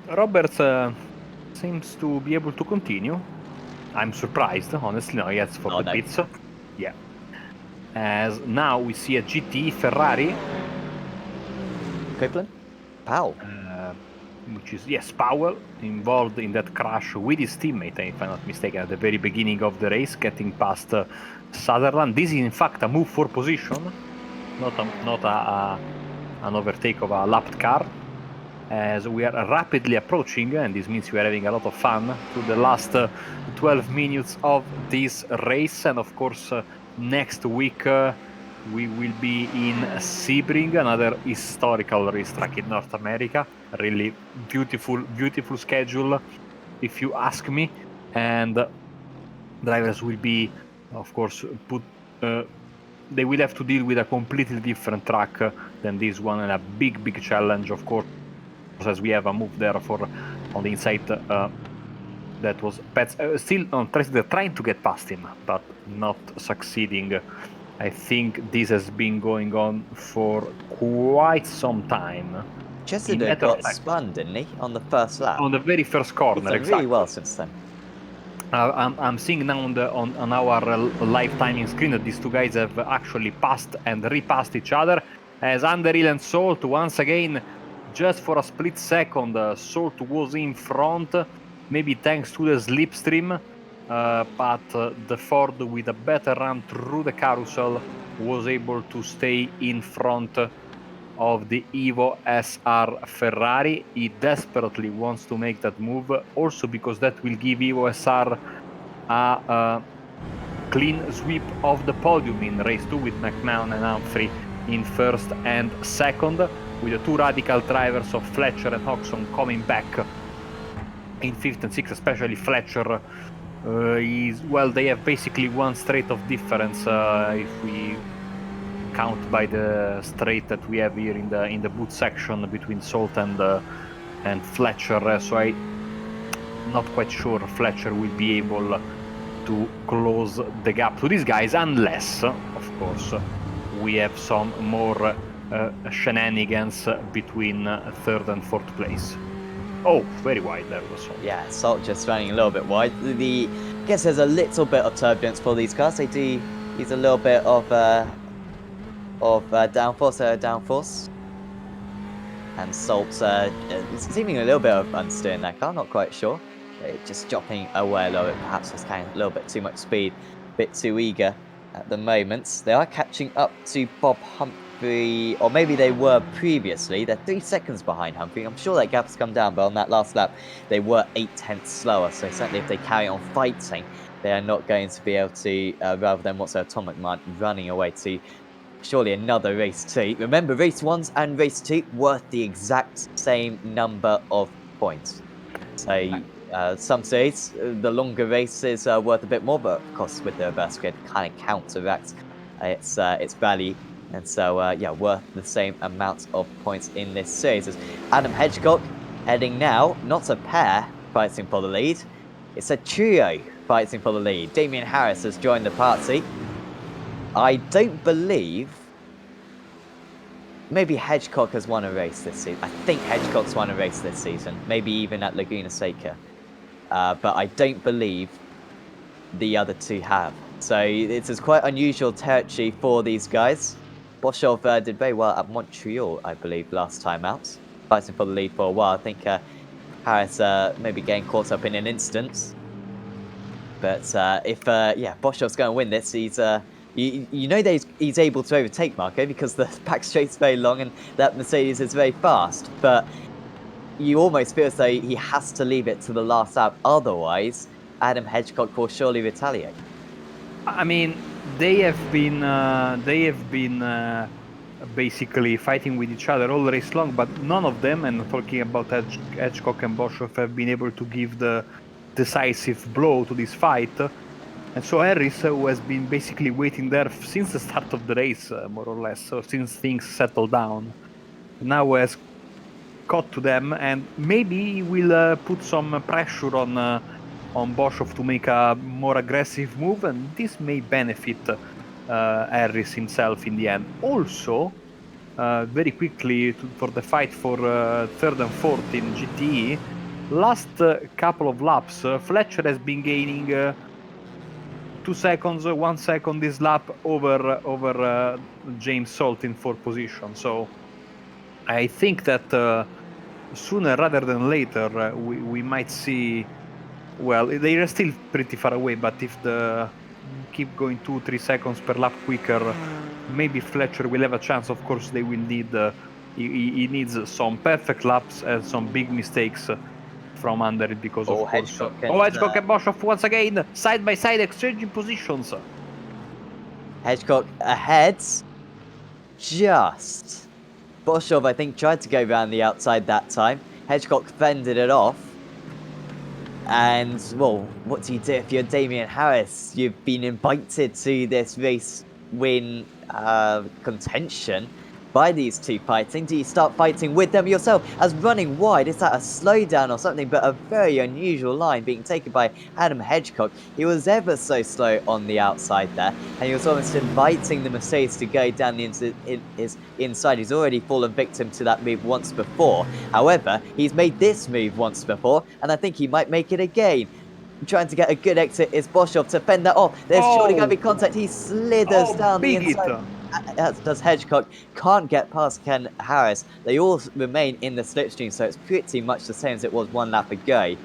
[SPEAKER 2] Roberts seems to be able to continue. I'm surprised, honestly. No, yes, for the pits. Yeah. As now we see a GT Ferrari.
[SPEAKER 1] Copeland? Powell.
[SPEAKER 2] Which is, yes, Powell, involved in that crash with his teammate, if I'm not mistaken, at the very beginning of the race, getting past Sutherland. This is, in fact, a move for position, not an overtake of a lapped car. As we are rapidly approaching, and this means we are having a lot of fun, to the last 12 minutes of this race. And of course, next week we will be in Sebring, another historical racetrack in North America. A really beautiful schedule, if you ask me. And drivers will be, of course, they will have to deal with a completely different track than this one, and a big challenge, of course, as we have a move there on the inside that was Pets still on trying to get past him, but not succeeding. I think this has been going on for quite some time.
[SPEAKER 1] Chester got spun, didn't he, on the first lap?
[SPEAKER 2] On the very first corner,
[SPEAKER 1] He's done
[SPEAKER 2] exactly.
[SPEAKER 1] really well since then.
[SPEAKER 2] I'm seeing now on our live timing screen that these two guys have actually passed and repassed each other. As Underhill and Salt once again, just for a split second, Salt was in front, maybe thanks to the slipstream, but the Ford with a better run through the carousel was able to stay in front of the Evo SR Ferrari. He desperately wants to make that move, also because that will give Evo SR a clean sweep of the podium in race 2 with McMahon and Humphrey in first and second, with the two radical drivers of Fletcher and Hodgson coming back in fifth and sixth, especially Fletcher. They have basically one straight of difference if we count by the straight that we have here in the boot section between Salt and Fletcher. So I'm not quite sure Fletcher will be able to close the gap to these guys, unless, of course, we have some more shenanigans between third and fourth place. Oh, very wide there was Salt.
[SPEAKER 1] Yeah, Salt just running a little bit wide. I guess there's a little bit of turbulence for these cars. They do use a little bit of downforce, and Salt seeming a little bit of understeer in that car. Not quite sure. Just dropping away a little bit. Perhaps just carrying a little bit too much speed, a bit too eager at the moment. They are catching up to Bob Humphrey, or maybe they were previously. They're 3 seconds behind Humphrey. I'm sure that gap's come down, but on that last lap, they were 8/10 slower. So certainly if they carry on fighting, they are not going to be able to, rather than what's Atomic Mud running away to surely another race 2. Remember, race 1s and race 2 worth the exact same number of points. So some series, the longer races are worth a bit more, but of course with the reverse grid kind of counteracts its value, and so yeah, worth the same amount of points in this series. As Adam Hedgecock heading now, not a pair fighting for the lead, it's a trio fighting for the lead. Damien Harris has joined the party. I don't believe... Maybe Hedgecock has won a race this season. I think Hedgecock's won a race this season. Maybe even at Laguna Seca. But I don't believe the other two have. So it's quite unusual territory for these guys. Boschov did very well at Montreal, I believe, last time out. Fighting for the lead for a while. I think Harris maybe getting caught up in an instance. But if Boschov's going to win this, he's... You know that he's able to overtake Marco because the back straight's very long and that Mercedes is very fast, but you almost feel as though he has to leave it to the last lap, otherwise Adam Hedgecock will surely retaliate.
[SPEAKER 2] I mean, they have been basically fighting with each other all race long, but none of them, and talking about Hedgecock and Boschov, have been able to give the decisive blow to this fight. And so Harris, who has been basically waiting there since the start of the race, more or less, so since things settled down, now has caught to them, and maybe will put some pressure on Boschov to make a more aggressive move, and this may benefit Harris himself in the end. Also, very quickly for the fight for third and fourth in GTE, last couple of laps, Fletcher has been gaining 2 seconds, 1 second this lap over James Salt in fourth position. So I think that sooner rather than later we might see, well, they are still pretty far away, but if the keep going 2-3 seconds per lap quicker, maybe Fletcher will have a chance. Of course, they will need he needs some perfect laps and some big mistakes from under it, because of course Hedgecock and Boschov once again side by side exchanging positions.
[SPEAKER 1] Hedgecock ahead, just. Boschov, I think, tried to go around the outside that time. Hedgecock fended it off. And, well, what do you do if you're Damien Harris? You've been invited to this race win contention by these two fighting. Do you start fighting with them yourself? As running wide, is that a slowdown or something? But a very unusual line being taken by Adam Hedgecock. He was ever so slow on the outside there, and he was almost inviting the Mercedes to go down his inside. He's already fallen victim to that move once before. However, he's made this move once before, and I think he might make it again. trying to get a good exit is Boschov to fend that off. There's surely going to be contact. He slithers down the
[SPEAKER 2] big hit.
[SPEAKER 1] inside. As does Hedgecock. Can't get past Ken Harris. They all remain in the slipstream, so it's pretty much the same as it was one lap ago.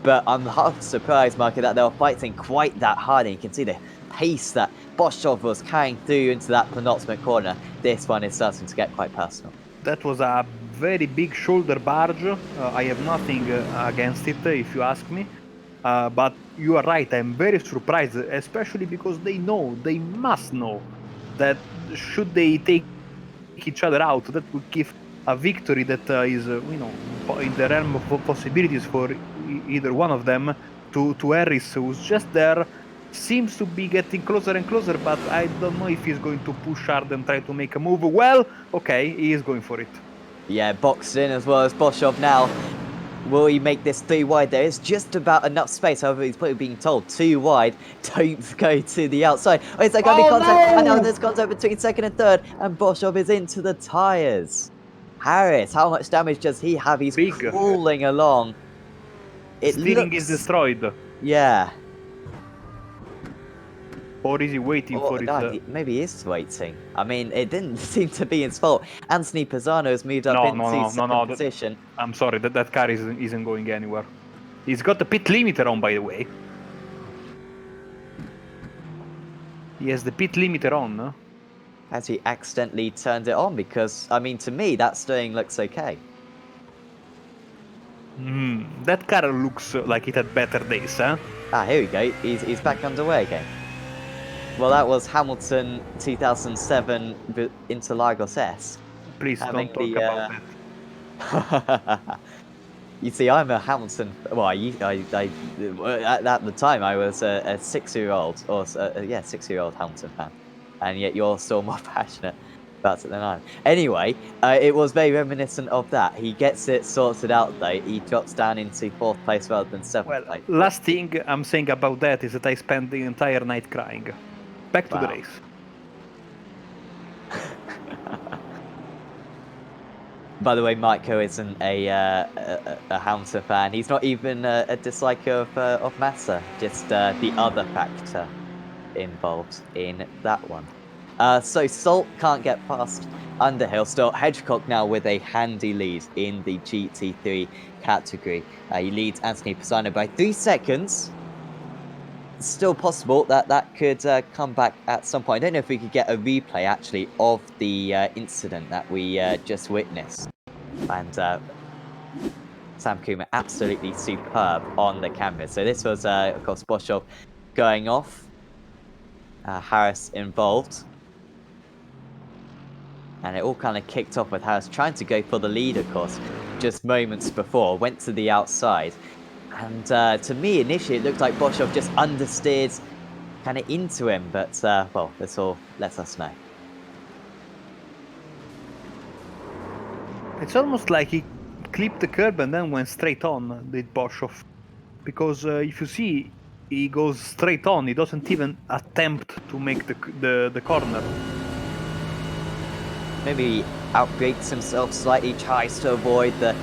[SPEAKER 1] But I'm half surprised, Marky, that they were fighting quite that hard. And you can see the pace that Boschov was carrying through into that penultimate corner. This one is starting to get quite personal.
[SPEAKER 2] That was a very big shoulder barge. I have nothing against it, if you ask me. But you are right, I'm very surprised, especially because they must know that should they take each other out, that would give a victory that is, in the realm of possibilities for either one of them. To Harris, who's just there, seems to be getting closer and closer, but I don't know if he's going to push hard and try to make a move. Well, okay, he is going for it.
[SPEAKER 1] Yeah, boxed in as well as Boschov now. Will he make this 3 wide? There is just about enough space. However, he's probably being told 2 wide. Don't go to the outside. Oh, is there going to be contact? And now there's contact between second and third. And Boschov is into the tyres. Harris, how much damage does he have? He's crawling along.
[SPEAKER 2] Steering is destroyed.
[SPEAKER 1] Yeah.
[SPEAKER 2] Or is he waiting for it?
[SPEAKER 1] Maybe he is waiting. I mean, it didn't seem to be his fault. Anthony Pisano has moved up into second position.
[SPEAKER 2] I'm sorry, that car isn't going anywhere. He's got the pit limiter on, by the way. He has the pit limiter on, no?
[SPEAKER 1] Has he accidentally turned it on? Because, I mean, to me, that steering looks okay.
[SPEAKER 2] That car looks like it had better days, huh?
[SPEAKER 1] Ah, here we go. He's back underway again. Well, that was Hamilton 2007 Interlagos S.
[SPEAKER 2] Please don't talk about that.
[SPEAKER 1] You see, I'm a Hamilton. Well, at the time I was a 6-year-old, or 6-year-old Hamilton fan, and yet you're still more passionate about it than I am. Anyway, it was very reminiscent of that. He gets it sorted out though. He drops down into 4th place rather than 7th place.
[SPEAKER 2] Last thing I'm saying about that is that I spent the entire night crying. Back to the race.
[SPEAKER 1] By the way, Maiko isn't a Hamilton fan. He's not even a disliker of Massa. Just the other factor involved in that one. So Salt can't get past Underhill. Still, Hedgecock now with a handy lead in the GT3 category. He leads Anthony Pisano by 3 seconds. Still possible that could come back at some point. I don't know if we could get a replay actually of the incident that we just witnessed. And Sam Kuma absolutely superb on the camera. So this was of course Boschov going off. Harris involved. And it all kind of kicked off with Harris trying to go for the lead, of course, just moments before. Went to the outside. And to me, initially, it looked like Boschov just understeered kind of into him. But, well, this all lets us know.
[SPEAKER 2] It's almost like he clipped the curb and then went straight on, did Boschov. Because if you see, he goes straight on. He doesn't even attempt to make the corner.
[SPEAKER 1] Maybe outbrakes himself slightly, tries to avoid the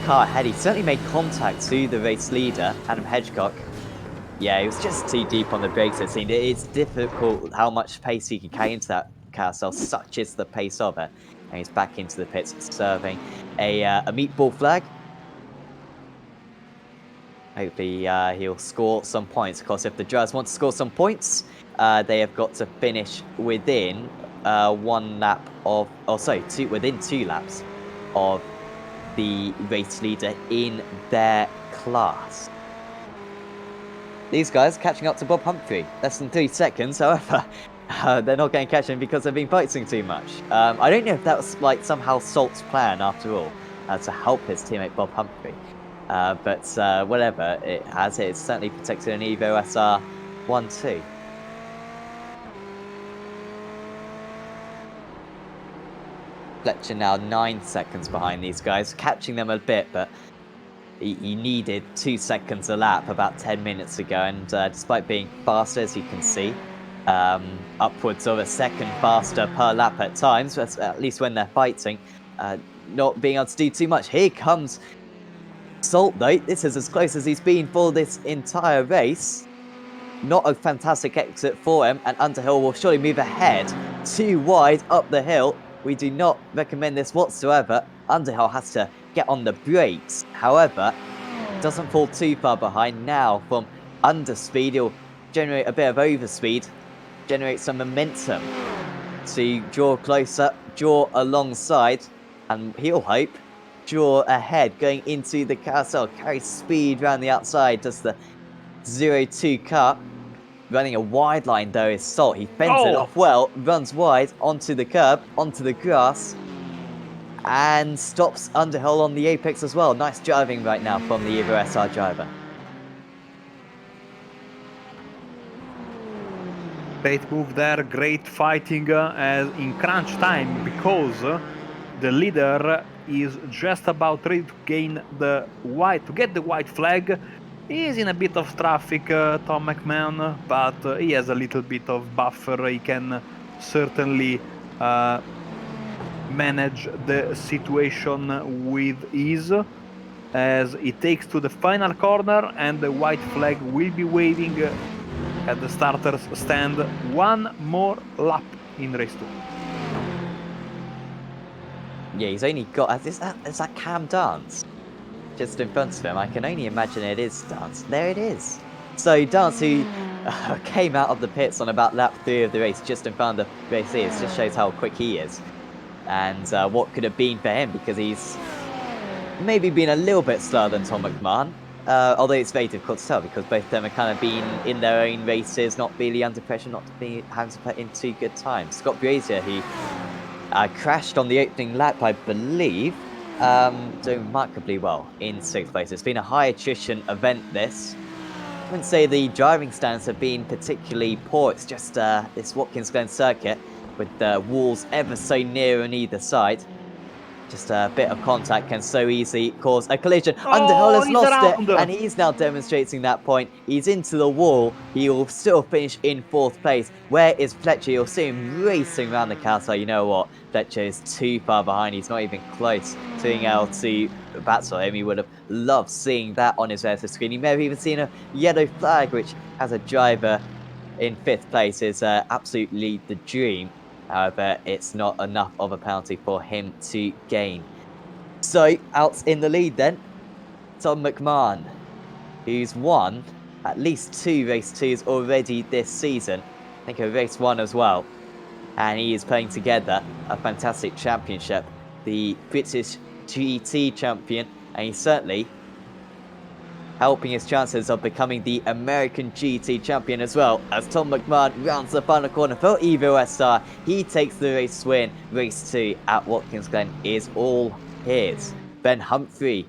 [SPEAKER 1] car ahead. He certainly made contact to the race leader, Adam Hedgecock. Yeah, he was just too deep on the brakes, it seemed. It's difficult how much pace he can carry into that carousel, such is the pace of it. And he's back into the pits, serving a meatball flag. Hopefully he'll score some points. Of course, if the drivers want to score some points, they have got to finish within within 2 laps of the race leader in their class. These guys catching up to Bob Humphrey, less than 3 seconds. However, they're not going to catch him because they've been fighting too much. I don't know if that was like somehow Salt's plan after all, to help his teammate Bob Humphrey. But whatever it has, it's certainly protected an Evo SR 1-2. Fletcher now 9 seconds behind these guys, catching them a bit, but he needed 2 seconds a lap about 10 minutes ago, and despite being faster, as you can see, upwards of a second faster per lap at times, at least when they're fighting, not being able to do too much. Here comes Salt, though, this is as close as he's been for this entire race. Not a fantastic exit for him, and Underhill will surely move ahead. Too wide up the hill. We do not recommend this whatsoever. Underhill has to get on the brakes. However, doesn't fall too far behind. Now, from underspeed, he'll generate a bit of overspeed, generate some momentum to draw closer, draw alongside, and he'll hope draw ahead going into the carousel. Carry speed around the outside. Does the 0-2 cut. Running a wide line though is Salt. He fends it off well, runs wide onto the curb, onto the grass, and stops Underhill on the apex as well. Nice driving right now from the Evo SR driver.
[SPEAKER 2] Great move there, great fighting as in crunch time, because the leader is just about ready to gain the white, to get the white flag. He is in a bit of traffic, Tom McMahon, but he has a little bit of buffer. He can certainly manage the situation with ease as he takes to the final corner, and the white flag will be waving at the starters stand. One more lap in race 2.
[SPEAKER 1] Yeah, he's only got... Is that Cam Dance? Just in front of him. I can only imagine it is Dance. There it is. So Dance, who came out of the pits on about lap 3 of the race, just in front of the race is, just shows how quick he is. And what could have been for him, because he's maybe been a little bit slower than Tom McMahon. Although it's very difficult to tell, because both of them have kind of been in their own races, not really under pressure, not having to put in too good times. Scott Brazier, who crashed on the opening lap, I believe, doing remarkably well in 6th place. It's been a high attrition event, this. I wouldn't say the driving stands have been particularly poor. It's just this Watkins Glen circuit with the walls ever so near on either side. Just a bit of contact can so easily cause a collision. Underhill has lost it, and he's now demonstrating that point. He's into the wall. He will still finish in 4th place. Where is Fletcher? You'll see him racing around the carousel. You know what? Fletcher is too far behind. He's not even close to being able to battle him. He would have loved seeing that on his versus screen. He may have even seen a yellow flag, which as a driver in 5th place is absolutely the dream. However, it's not enough of a penalty for him to gain. So, out in the lead then, Tom McMahon, who's won at least 2 race 2s already this season. I think a race 1 as well. And he is putting together a fantastic championship. The British GT champion, and he's certainly helping his chances of becoming the American GT champion as well, as Tom McMahon rounds the final corner for Evo SR. He takes the race win. Race 2 at Watkins Glen is all his. Bob Humphrey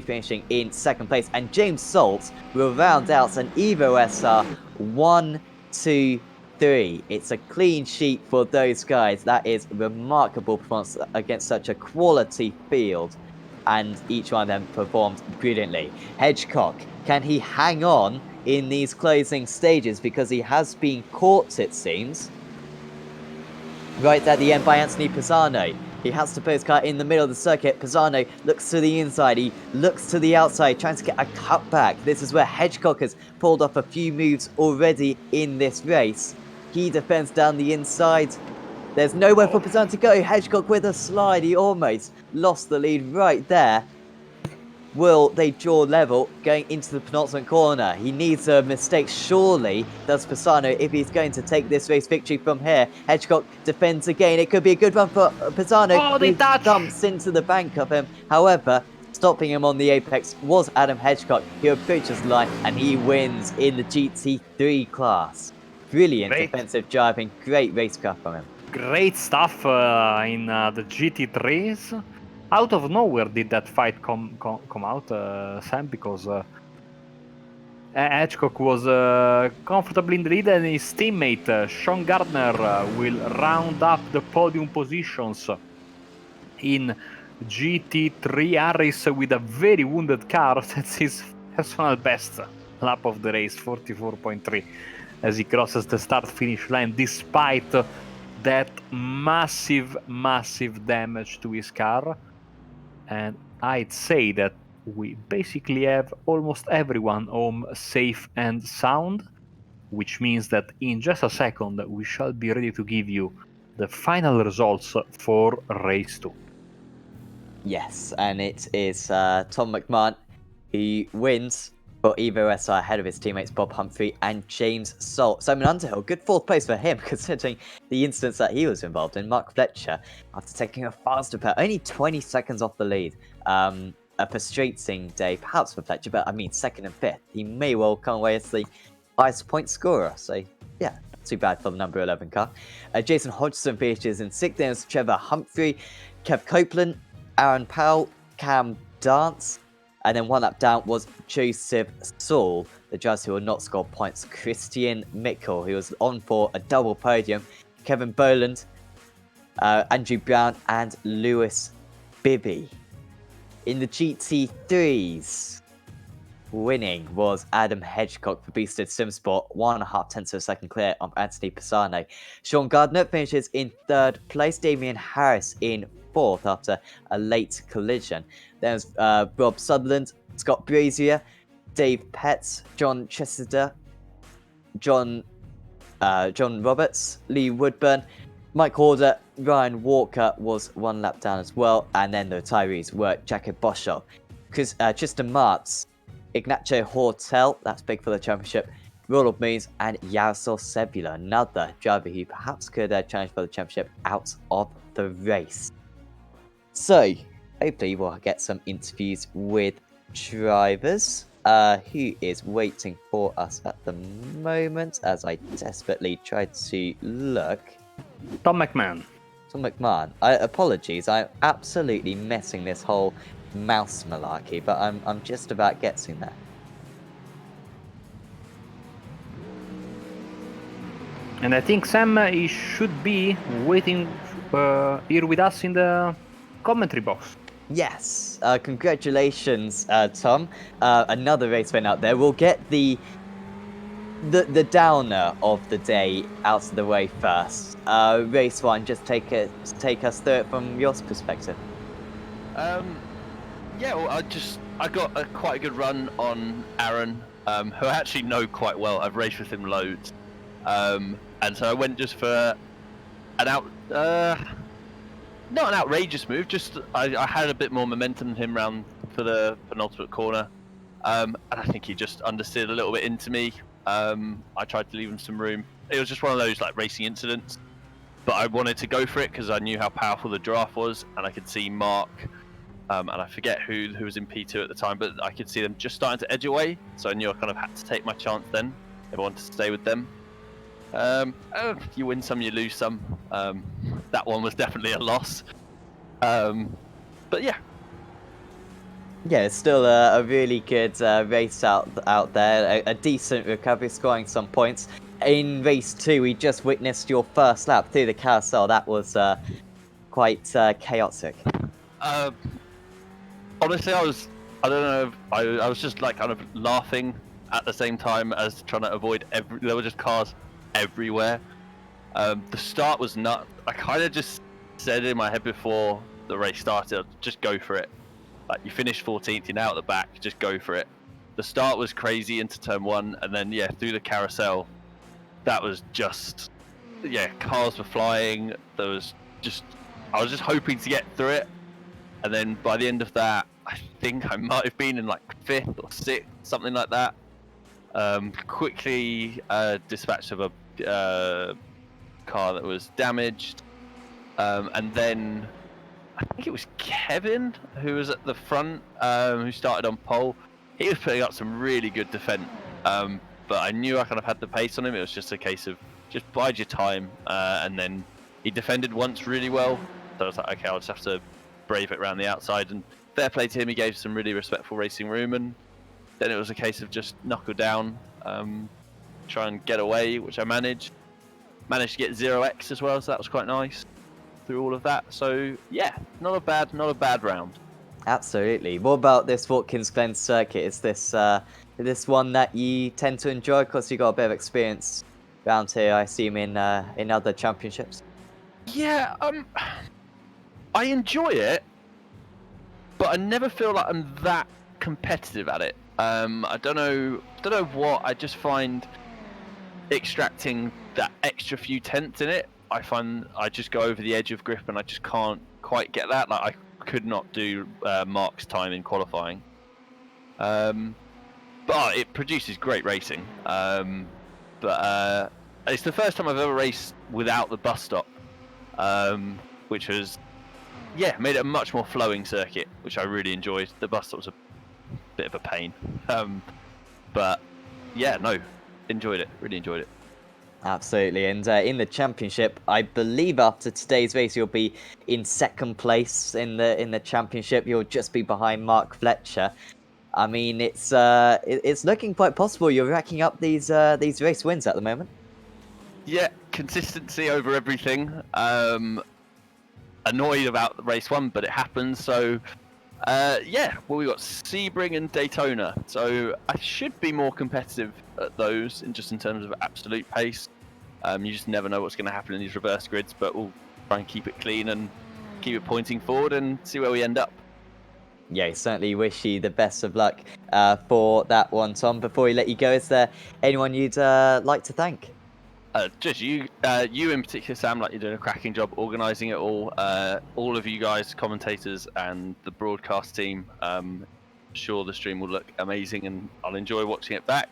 [SPEAKER 1] finishing in 2nd place, and James Salt will round out an Evo SR 1, 2, 3. It's a clean sheet for those guys. That is a remarkable performance against such a quality field. And each one of them performed brilliantly. Hedgecock, can he hang on in these closing stages? Because he has been caught, it seems, right at the end by Anthony Pisano. He has to put his car in the middle of the circuit. Pisano looks to the inside. He looks to the outside, trying to get a cutback. This is where Hedgecock has pulled off a few moves already in this race. He defends down the inside. There's nowhere for Pisano to go. Hedgecock with a slide. He almost lost the lead right there. Will they draw level going into the penultimate corner? He needs a mistake, surely, does Pisano, if he's going to take this race victory from here. Hedgecock defends again. It could be a good run for Pisano. He dumps into the bank of him. However, stopping him on the apex was Adam Hedgecock. He approaches the line and he wins in the GT3 class. Brilliant defensive driving. Great racecraft from him.
[SPEAKER 2] Great stuff in the GT3s. Out of nowhere did that fight come out, Sam, because Hedgecock was comfortably in the lead, and his teammate Sean Gardner will round up the podium positions in GT3 Harris with a very wounded car. That's his personal best lap of the race, 44.3, as he crosses the start-finish line, despite that massive damage to his car. And I'd say that we basically have almost everyone home safe and sound, which means that in just a second we shall be ready to give you the final results for race 2.
[SPEAKER 1] Yes, and it is Tom McMahon who wins for Evo SI ahead of his teammates Bob Humphrey and James Salt. Simon Underhill, good fourth place for him considering the instance that he was involved in. Mark Fletcher, after taking a faster pair, only 20 seconds off the lead. A frustrating day perhaps for Fletcher, but I mean second and fifth. He may well come away as the highest point scorer, so yeah, too bad for the number 11 car. Jason Hodgson finishes in sixth, then was Trevor Humphrey, Kev Copeland, Aaron Powell, Cam Dance, and then one lap down was Joseph Saul. The drivers who will not score points: Christian Mickle, who was on for a double podium, Kevin Boland, Andrew Brown, and Lewis Bibby. In the GT3s, winning was Adam Hedgecock for Boosted Simsport, 1.5 tenths of a second clear of Anthony Pisano. Sean Gardner finishes in third place, Damian Harris in fourth after a late collision. Then was Rob Sutherland, Scott Brazier, Dave Petts, John Chester, John Roberts, Lee Woodburn, Mike Horder, Ryan Walker was one lap down as well, and then the retirees were Jacob Boschel, Tristan Martz, Ignacio Hortel, that's big for the championship, Ronald Moons, and Yaroslav Sebula, another driver who perhaps could challenge for the championship out of the race. So, hopefully we'll get some interviews with drivers. Who is waiting for us at the moment as I desperately try to look.
[SPEAKER 2] Tom McMahon.
[SPEAKER 1] Tom McMahon. Apologies, I'm absolutely missing this whole mouse malarkey, but I'm just about getting there.
[SPEAKER 2] And I think Sam he should be waiting here with us in the commentary box.
[SPEAKER 1] Yes, congratulations, Tom. Another race win out there. We'll get the downer of the day out of the way first. Race 1, just take us through it from your perspective.
[SPEAKER 8] Yeah, well, I got quite a good run on Aaron, who I actually know quite well. I've raced with him loads, and so I went just for not an outrageous move. Just I had a bit more momentum than him round for the penultimate corner, and I think he just understeered a little bit into me. I tried to leave him some room. It was just one of those like racing incidents, but I wanted to go for it because I knew how powerful the draft was, and I could see Mark. And I forget who was in P2 at the time, but I could see them just starting to edge away, so I knew I kind of had to take my chance then if I wanted to stay with them. You win some, you lose some. That one was definitely a loss. But yeah.
[SPEAKER 1] Yeah, it's still a really good race out there, a decent recovery, scoring some points. In race 2, we just witnessed your first lap through the carousel. That was quite chaotic.
[SPEAKER 8] Honestly, I don't know, I was just like kind of laughing at the same time as trying to avoid there were just cars everywhere. The start was nuts. I kind of just said in my head before the race started, just go for it. Like, you finish 14th, you're now at the back, just go for it. The start was crazy into turn 1, and then yeah, through the carousel, that was just, yeah, cars were flying. I was just hoping to get through it. And then by the end of that, I think I might have been in like 5th or 6th, something like that. Quickly dispatched of a car that was damaged. And then I think it was Kevin who was at the front, who started on pole. He was putting up some really good defense. But I knew I kind of had the pace on him. It was just a case of just bide your time. And then he defended once really well. So I was like, okay, I'll just have to brave it around the outside, and fair play to him, he gave some really respectful racing room, and then it was a case of just knuckle down, try and get away, which I managed to get 0x as well, so that was quite nice through all of that. So yeah, not a bad round.
[SPEAKER 1] Absolutely. What about this Watkins Glen circuit? Is this one that you tend to enjoy because you got a bit of experience around here, I assume, in other championships?
[SPEAKER 8] Yeah, I enjoy it. but I never feel like I'm that competitive at it. I don't know what. I just find extracting that extra few tenths in it. I find I just go over the edge of grip, and I just can't quite get that. Like I could not do Mark's time in qualifying. But it produces great racing. But it's the first time I've ever raced without the bus stop, which was, made it a much more flowing circuit, which I really enjoyed. The bus stop was a bit of a pain. But yeah, no, enjoyed it, really enjoyed it.
[SPEAKER 1] Absolutely, and in the championship, I believe after today's race you'll be in second place in the championship. You'll just be behind Mark Fletcher. I mean, it's looking quite possible. You're racking up these race wins at the moment.
[SPEAKER 8] Yeah, consistency over everything. Annoyed about race 1, but it happens. So, we got Sebring and Daytona. So I should be more competitive at those, in terms of absolute pace. You just never know what's going to happen in these reverse grids, but we'll try and keep it clean and keep it pointing forward and see where we end up.
[SPEAKER 1] Yeah, certainly wish you the best of luck for that one, Tom. Before we let you go, is there anyone you'd like to thank?
[SPEAKER 8] Just you in particular, Sam. Like, you're doing a cracking job organising it all. All of you guys, commentators, and the broadcast team. Sure, the stream will look amazing, and I'll enjoy watching it back.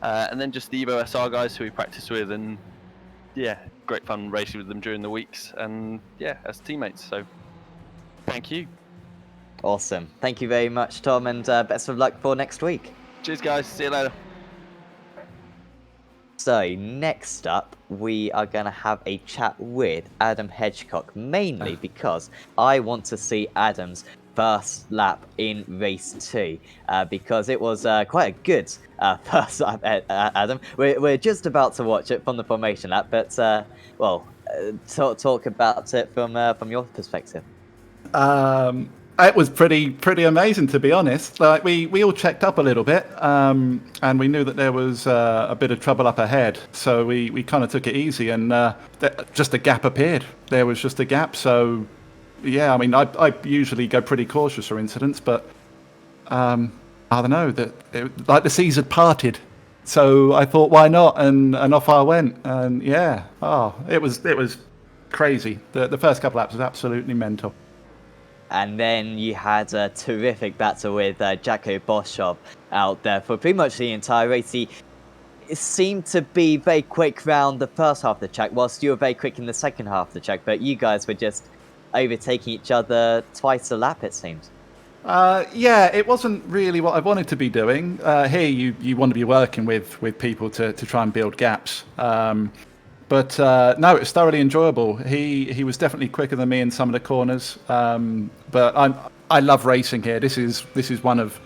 [SPEAKER 8] And then just the Evo SR guys who we practice with, and great fun racing with them during the weeks, and as teammates. So, thank you.
[SPEAKER 1] Awesome. Thank you very much, Tom, and best of luck for next week.
[SPEAKER 8] Cheers, guys. See you later.
[SPEAKER 1] So, next up, we are going to have a chat with Adam Hedgecock, mainly because I want to see Adam's first lap in race 2, because it was quite a good first lap, Adam. We're just about to watch it from the formation lap, but, talk about it from your perspective.
[SPEAKER 9] It was pretty amazing, to be honest. Like we all checked up a little bit, and we knew that there was a bit of trouble up ahead. So we kind of took it easy, and just a gap appeared. There was just a gap. So I mean, I usually go pretty cautious for incidents, but I don't know, like the seas had parted. So I thought, why not? And off I went. And it was crazy. The first couple laps was absolutely mental.
[SPEAKER 1] And then you had a terrific battle with Jacko Boschov out there for pretty much the entire race. He seemed to be very quick round the first half of the track, whilst you were very quick in the second half of the track. But you guys were just overtaking each other twice a lap, it seems.
[SPEAKER 9] It wasn't really what I wanted to be doing. Here, you want to be working with people to try and build gaps. But no, it was thoroughly enjoyable. He was definitely quicker than me in some of the corners. But I love racing here. This is one of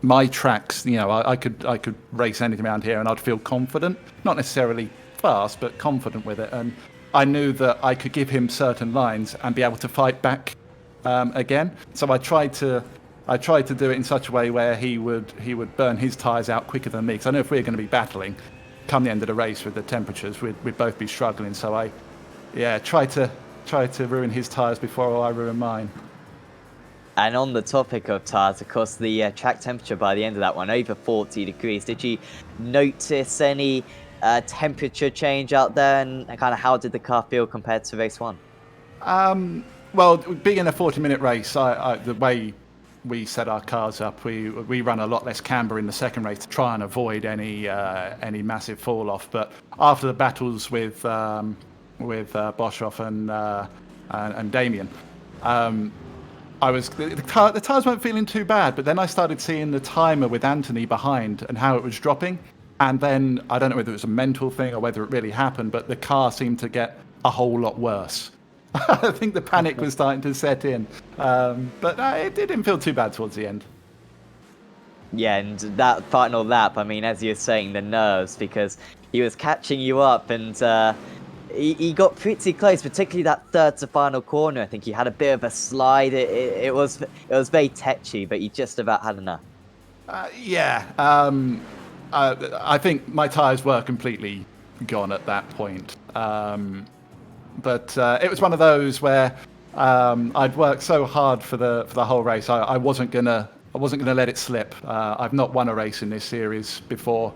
[SPEAKER 9] my tracks. You know, I could race anything around here and I'd feel confident. Not necessarily fast, but confident with it. And I knew that I could give him certain lines and be able to fight back again. So I tried to do it in such a way where he would burn his tyres out quicker than me. Because I know if we're going to be battling come the end of the race with the temperatures, we'd both be struggling. So I tried to ruin his tyres before I ruined mine.
[SPEAKER 1] And on the topic of tyres, of course, the track temperature by the end of that one, over 40 degrees. Did you notice any temperature change out there, and kind of how did the car feel compared to race 1?
[SPEAKER 9] Well, being in a 40-minute race, the way we set our cars up, we run a lot less camber in the second race to try and avoid any massive fall off. But after the battles with Boshoff and Damien, the tyres weren't feeling too bad. But then I started seeing the timer with Anthony behind and how it was dropping. And then I don't know whether it was a mental thing or whether it really happened, but the car seemed to get a whole lot worse. I think the panic was starting to set in, but it didn't feel too bad towards the end.
[SPEAKER 1] Yeah, and that final lap, I mean, as you're saying, the nerves, because he was catching you up, and he got pretty close, particularly that third to final corner. I think he had a bit of a slide. It was very tetchy, but he just about had enough.
[SPEAKER 9] I think my tyres were completely gone at that point. But it was one of those where I'd worked so hard for the whole race. I wasn't gonna let it slip. I've not won a race in this series before.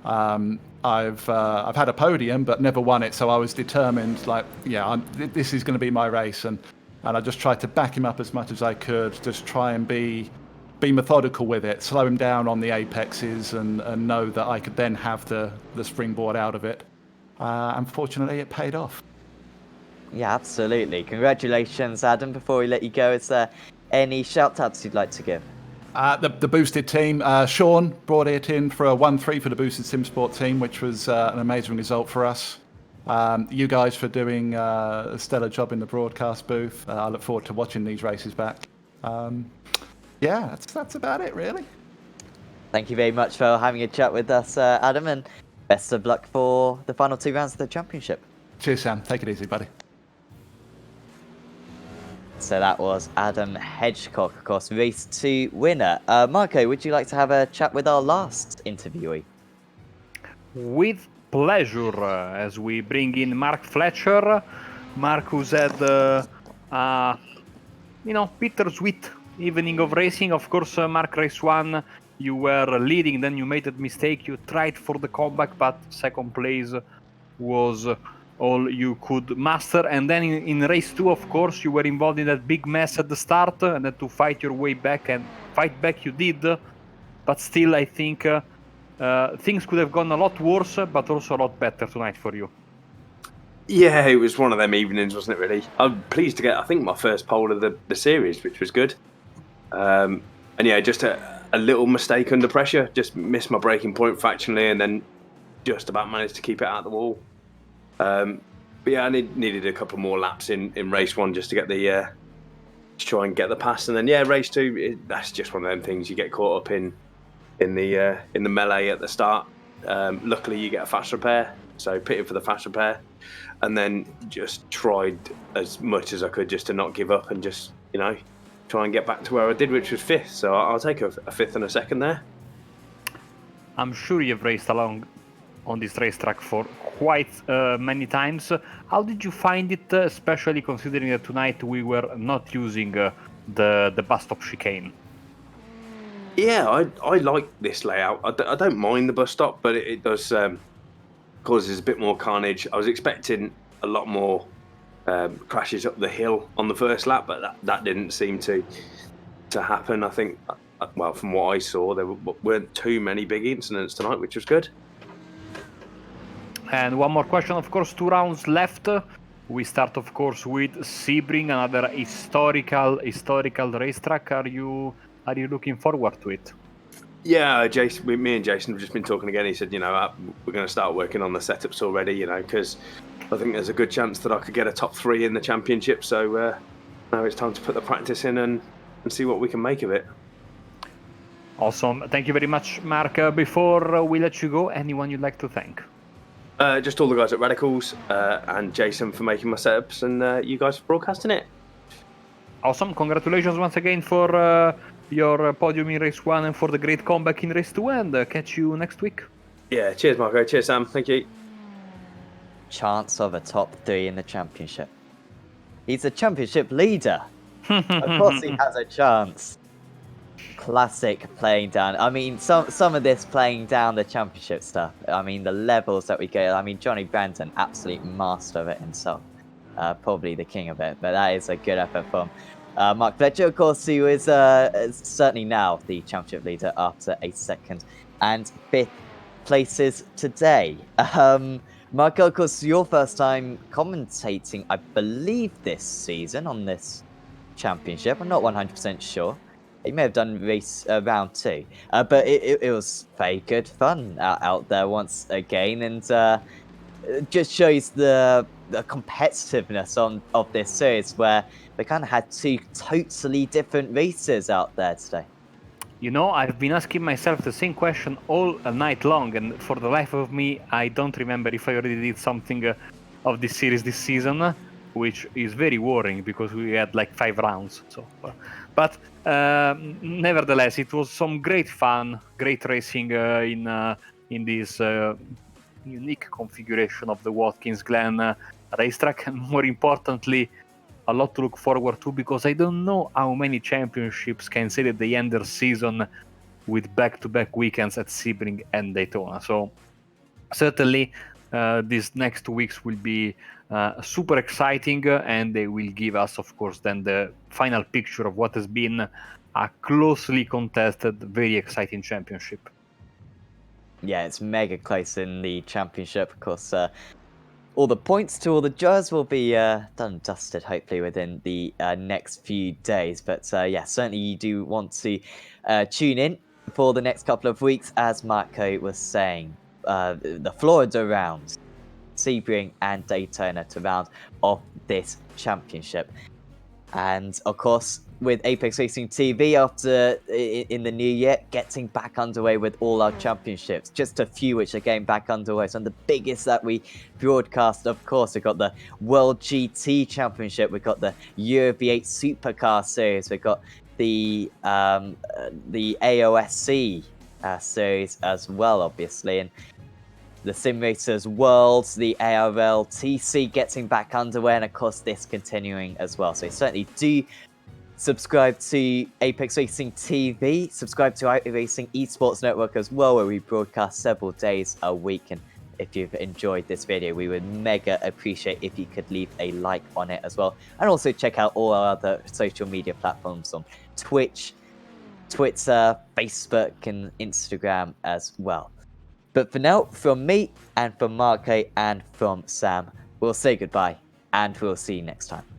[SPEAKER 9] I've had a podium, but never won it. So I was determined. This is going to be my race, and I just tried to back him up as much as I could. Just try and be methodical with it, slow him down on the apexes, and know that I could then have the springboard out of it. Unfortunately, it paid off.
[SPEAKER 1] Yeah, absolutely. Congratulations, Adam. Before we let you go, is there any shout-outs you'd like to give?
[SPEAKER 9] The boosted team, Sean brought it in for a 1-3 for the boosted SimSport team, which was an amazing result for us. You guys for doing a stellar job in the broadcast booth. I look forward to watching these races back. That's about it, really.
[SPEAKER 1] Thank you very much for having a chat with us, Adam, and best of luck for the final 2 rounds of the championship.
[SPEAKER 9] Cheers, Sam. Take it easy, buddy.
[SPEAKER 1] So that was Adam Hedgecock, of course, race 2 winner. Marco, would you like to have a chat with our last interviewee?
[SPEAKER 2] With pleasure, as we bring in Mark Fletcher. Mark, who's had bittersweet evening of racing. Of course, Mark, race 1, you were leading, then you made that mistake. You tried for the comeback, but second place was all you could master. And then in race 2, of course, you were involved in that big mess at the start, and then to fight your way back, and fight back you did. But still, I think things could have gone a lot worse, but also a lot better tonight for you.
[SPEAKER 10] Yeah, it was one of them evenings, wasn't it, really? I'm pleased to get, I think, my first pole of the series, which was good. And yeah, just a little mistake under pressure. Just missed my braking point fractionally, and then just about managed to keep it out of the wall. But yeah, I needed a couple more laps in race 1 just to get to try and get the pass. And then yeah, race 2, that's just one of them things. You get caught up in the melee at the start. Luckily, you get a fast repair, so pitted for the fast repair, and then just tried as much as I could just to not give up and just try and get back to where I did, which was 5th. So I'll take a 5th and a 2nd there.
[SPEAKER 2] I'm sure you've raced along on this racetrack for quite many times. How did you find it, especially considering that tonight we were not using the bus stop chicane?
[SPEAKER 10] Yeah, I like this layout. I don't mind the bus stop, but it does causes a bit more carnage. I was expecting a lot more crashes up the hill on the first lap, but that didn't seem to happen. I think, well, from what I saw, there weren't too many big incidents tonight, which was good.
[SPEAKER 2] And one more question, of course, 2 rounds left. We start, of course, with Sebring, another historical racetrack. Are you looking forward to it?
[SPEAKER 10] Yeah, me and Jason have just been talking again. He said, we're going to start working on the setups already, because I think there's a good chance that I could get a top 3 in the championship. So now it's time to put the practice in and see what we can make of it.
[SPEAKER 2] Awesome. Thank you very much, Mark. Before we let you go, anyone you'd like to thank?
[SPEAKER 10] Just all the guys at Radicals and Jason for making my setups, and you guys for broadcasting it.
[SPEAKER 2] Awesome. Congratulations once again for your podium in race 1 and for the great comeback in race 2, and catch you next week.
[SPEAKER 10] Yeah, cheers Marco, cheers Sam, thank you.
[SPEAKER 1] Chance of a top 3 in the championship. He's a championship leader. Of course he has a chance. Classic playing down. I mean, some of this playing down the championship stuff. I mean, the levels that we get. I mean, Johnny Brandon, absolute master of it himself. Probably the king of it, but that is a good effort from Mark Fletcher, of course, who is certainly now the championship leader after a 2nd and 5th places today. Marco, of course, your first time commentating, I believe, this season on this championship. I'm not 100% sure. You may have done round 2, but it was very good fun out there once again, and just shows the competitiveness of this series, where we kind of had 2 totally different races out there today.
[SPEAKER 2] I've been asking myself the same question all night long, and for the life of me, I don't remember if I already did something of this series this season, which is very worrying because we had like 5 rounds. But nevertheless, it was some great fun, great racing in this unique configuration of the Watkins Glen racetrack, and more importantly, a lot to look forward to, because I don't know how many championships can say that they end their season with back-to-back weekends at Sebring and Daytona. So certainly these next 2 weeks will be super exciting, and they will give us, of course, then the final picture of what has been a closely contested, very exciting championship.
[SPEAKER 1] Yeah, it's mega close in the championship. Of course, all the points to all the judges will be done and dusted, hopefully, within the next few days. But yeah, certainly you do want to tune in for the next couple of weeks, as Marco was saying. The Florida rounds, Sebring and Daytona to round off this championship. And of course, with Apex Racing TV after in the new year, getting back underway with all our championships. Just a few which are getting back underway. Some of the biggest that we broadcast, of course, we've got the World GT Championship, we've got the Euro V8 Supercar Series, we've got the AOSC series as well, obviously, and the Sim Racers Worlds, the ARL TC getting back underway, and of course this continuing as well. So certainly do subscribe to Apex Racing TV, subscribe to iRacing Esports Network as well, where we broadcast several days a week. And if you've enjoyed this video, we would mega appreciate if you could leave a like on it as well. And also check out all our other social media platforms on Twitch, Twitter, Facebook, and Instagram as well. But for now, from me and from Marco and from Sam, we'll say goodbye, and we'll see you next time.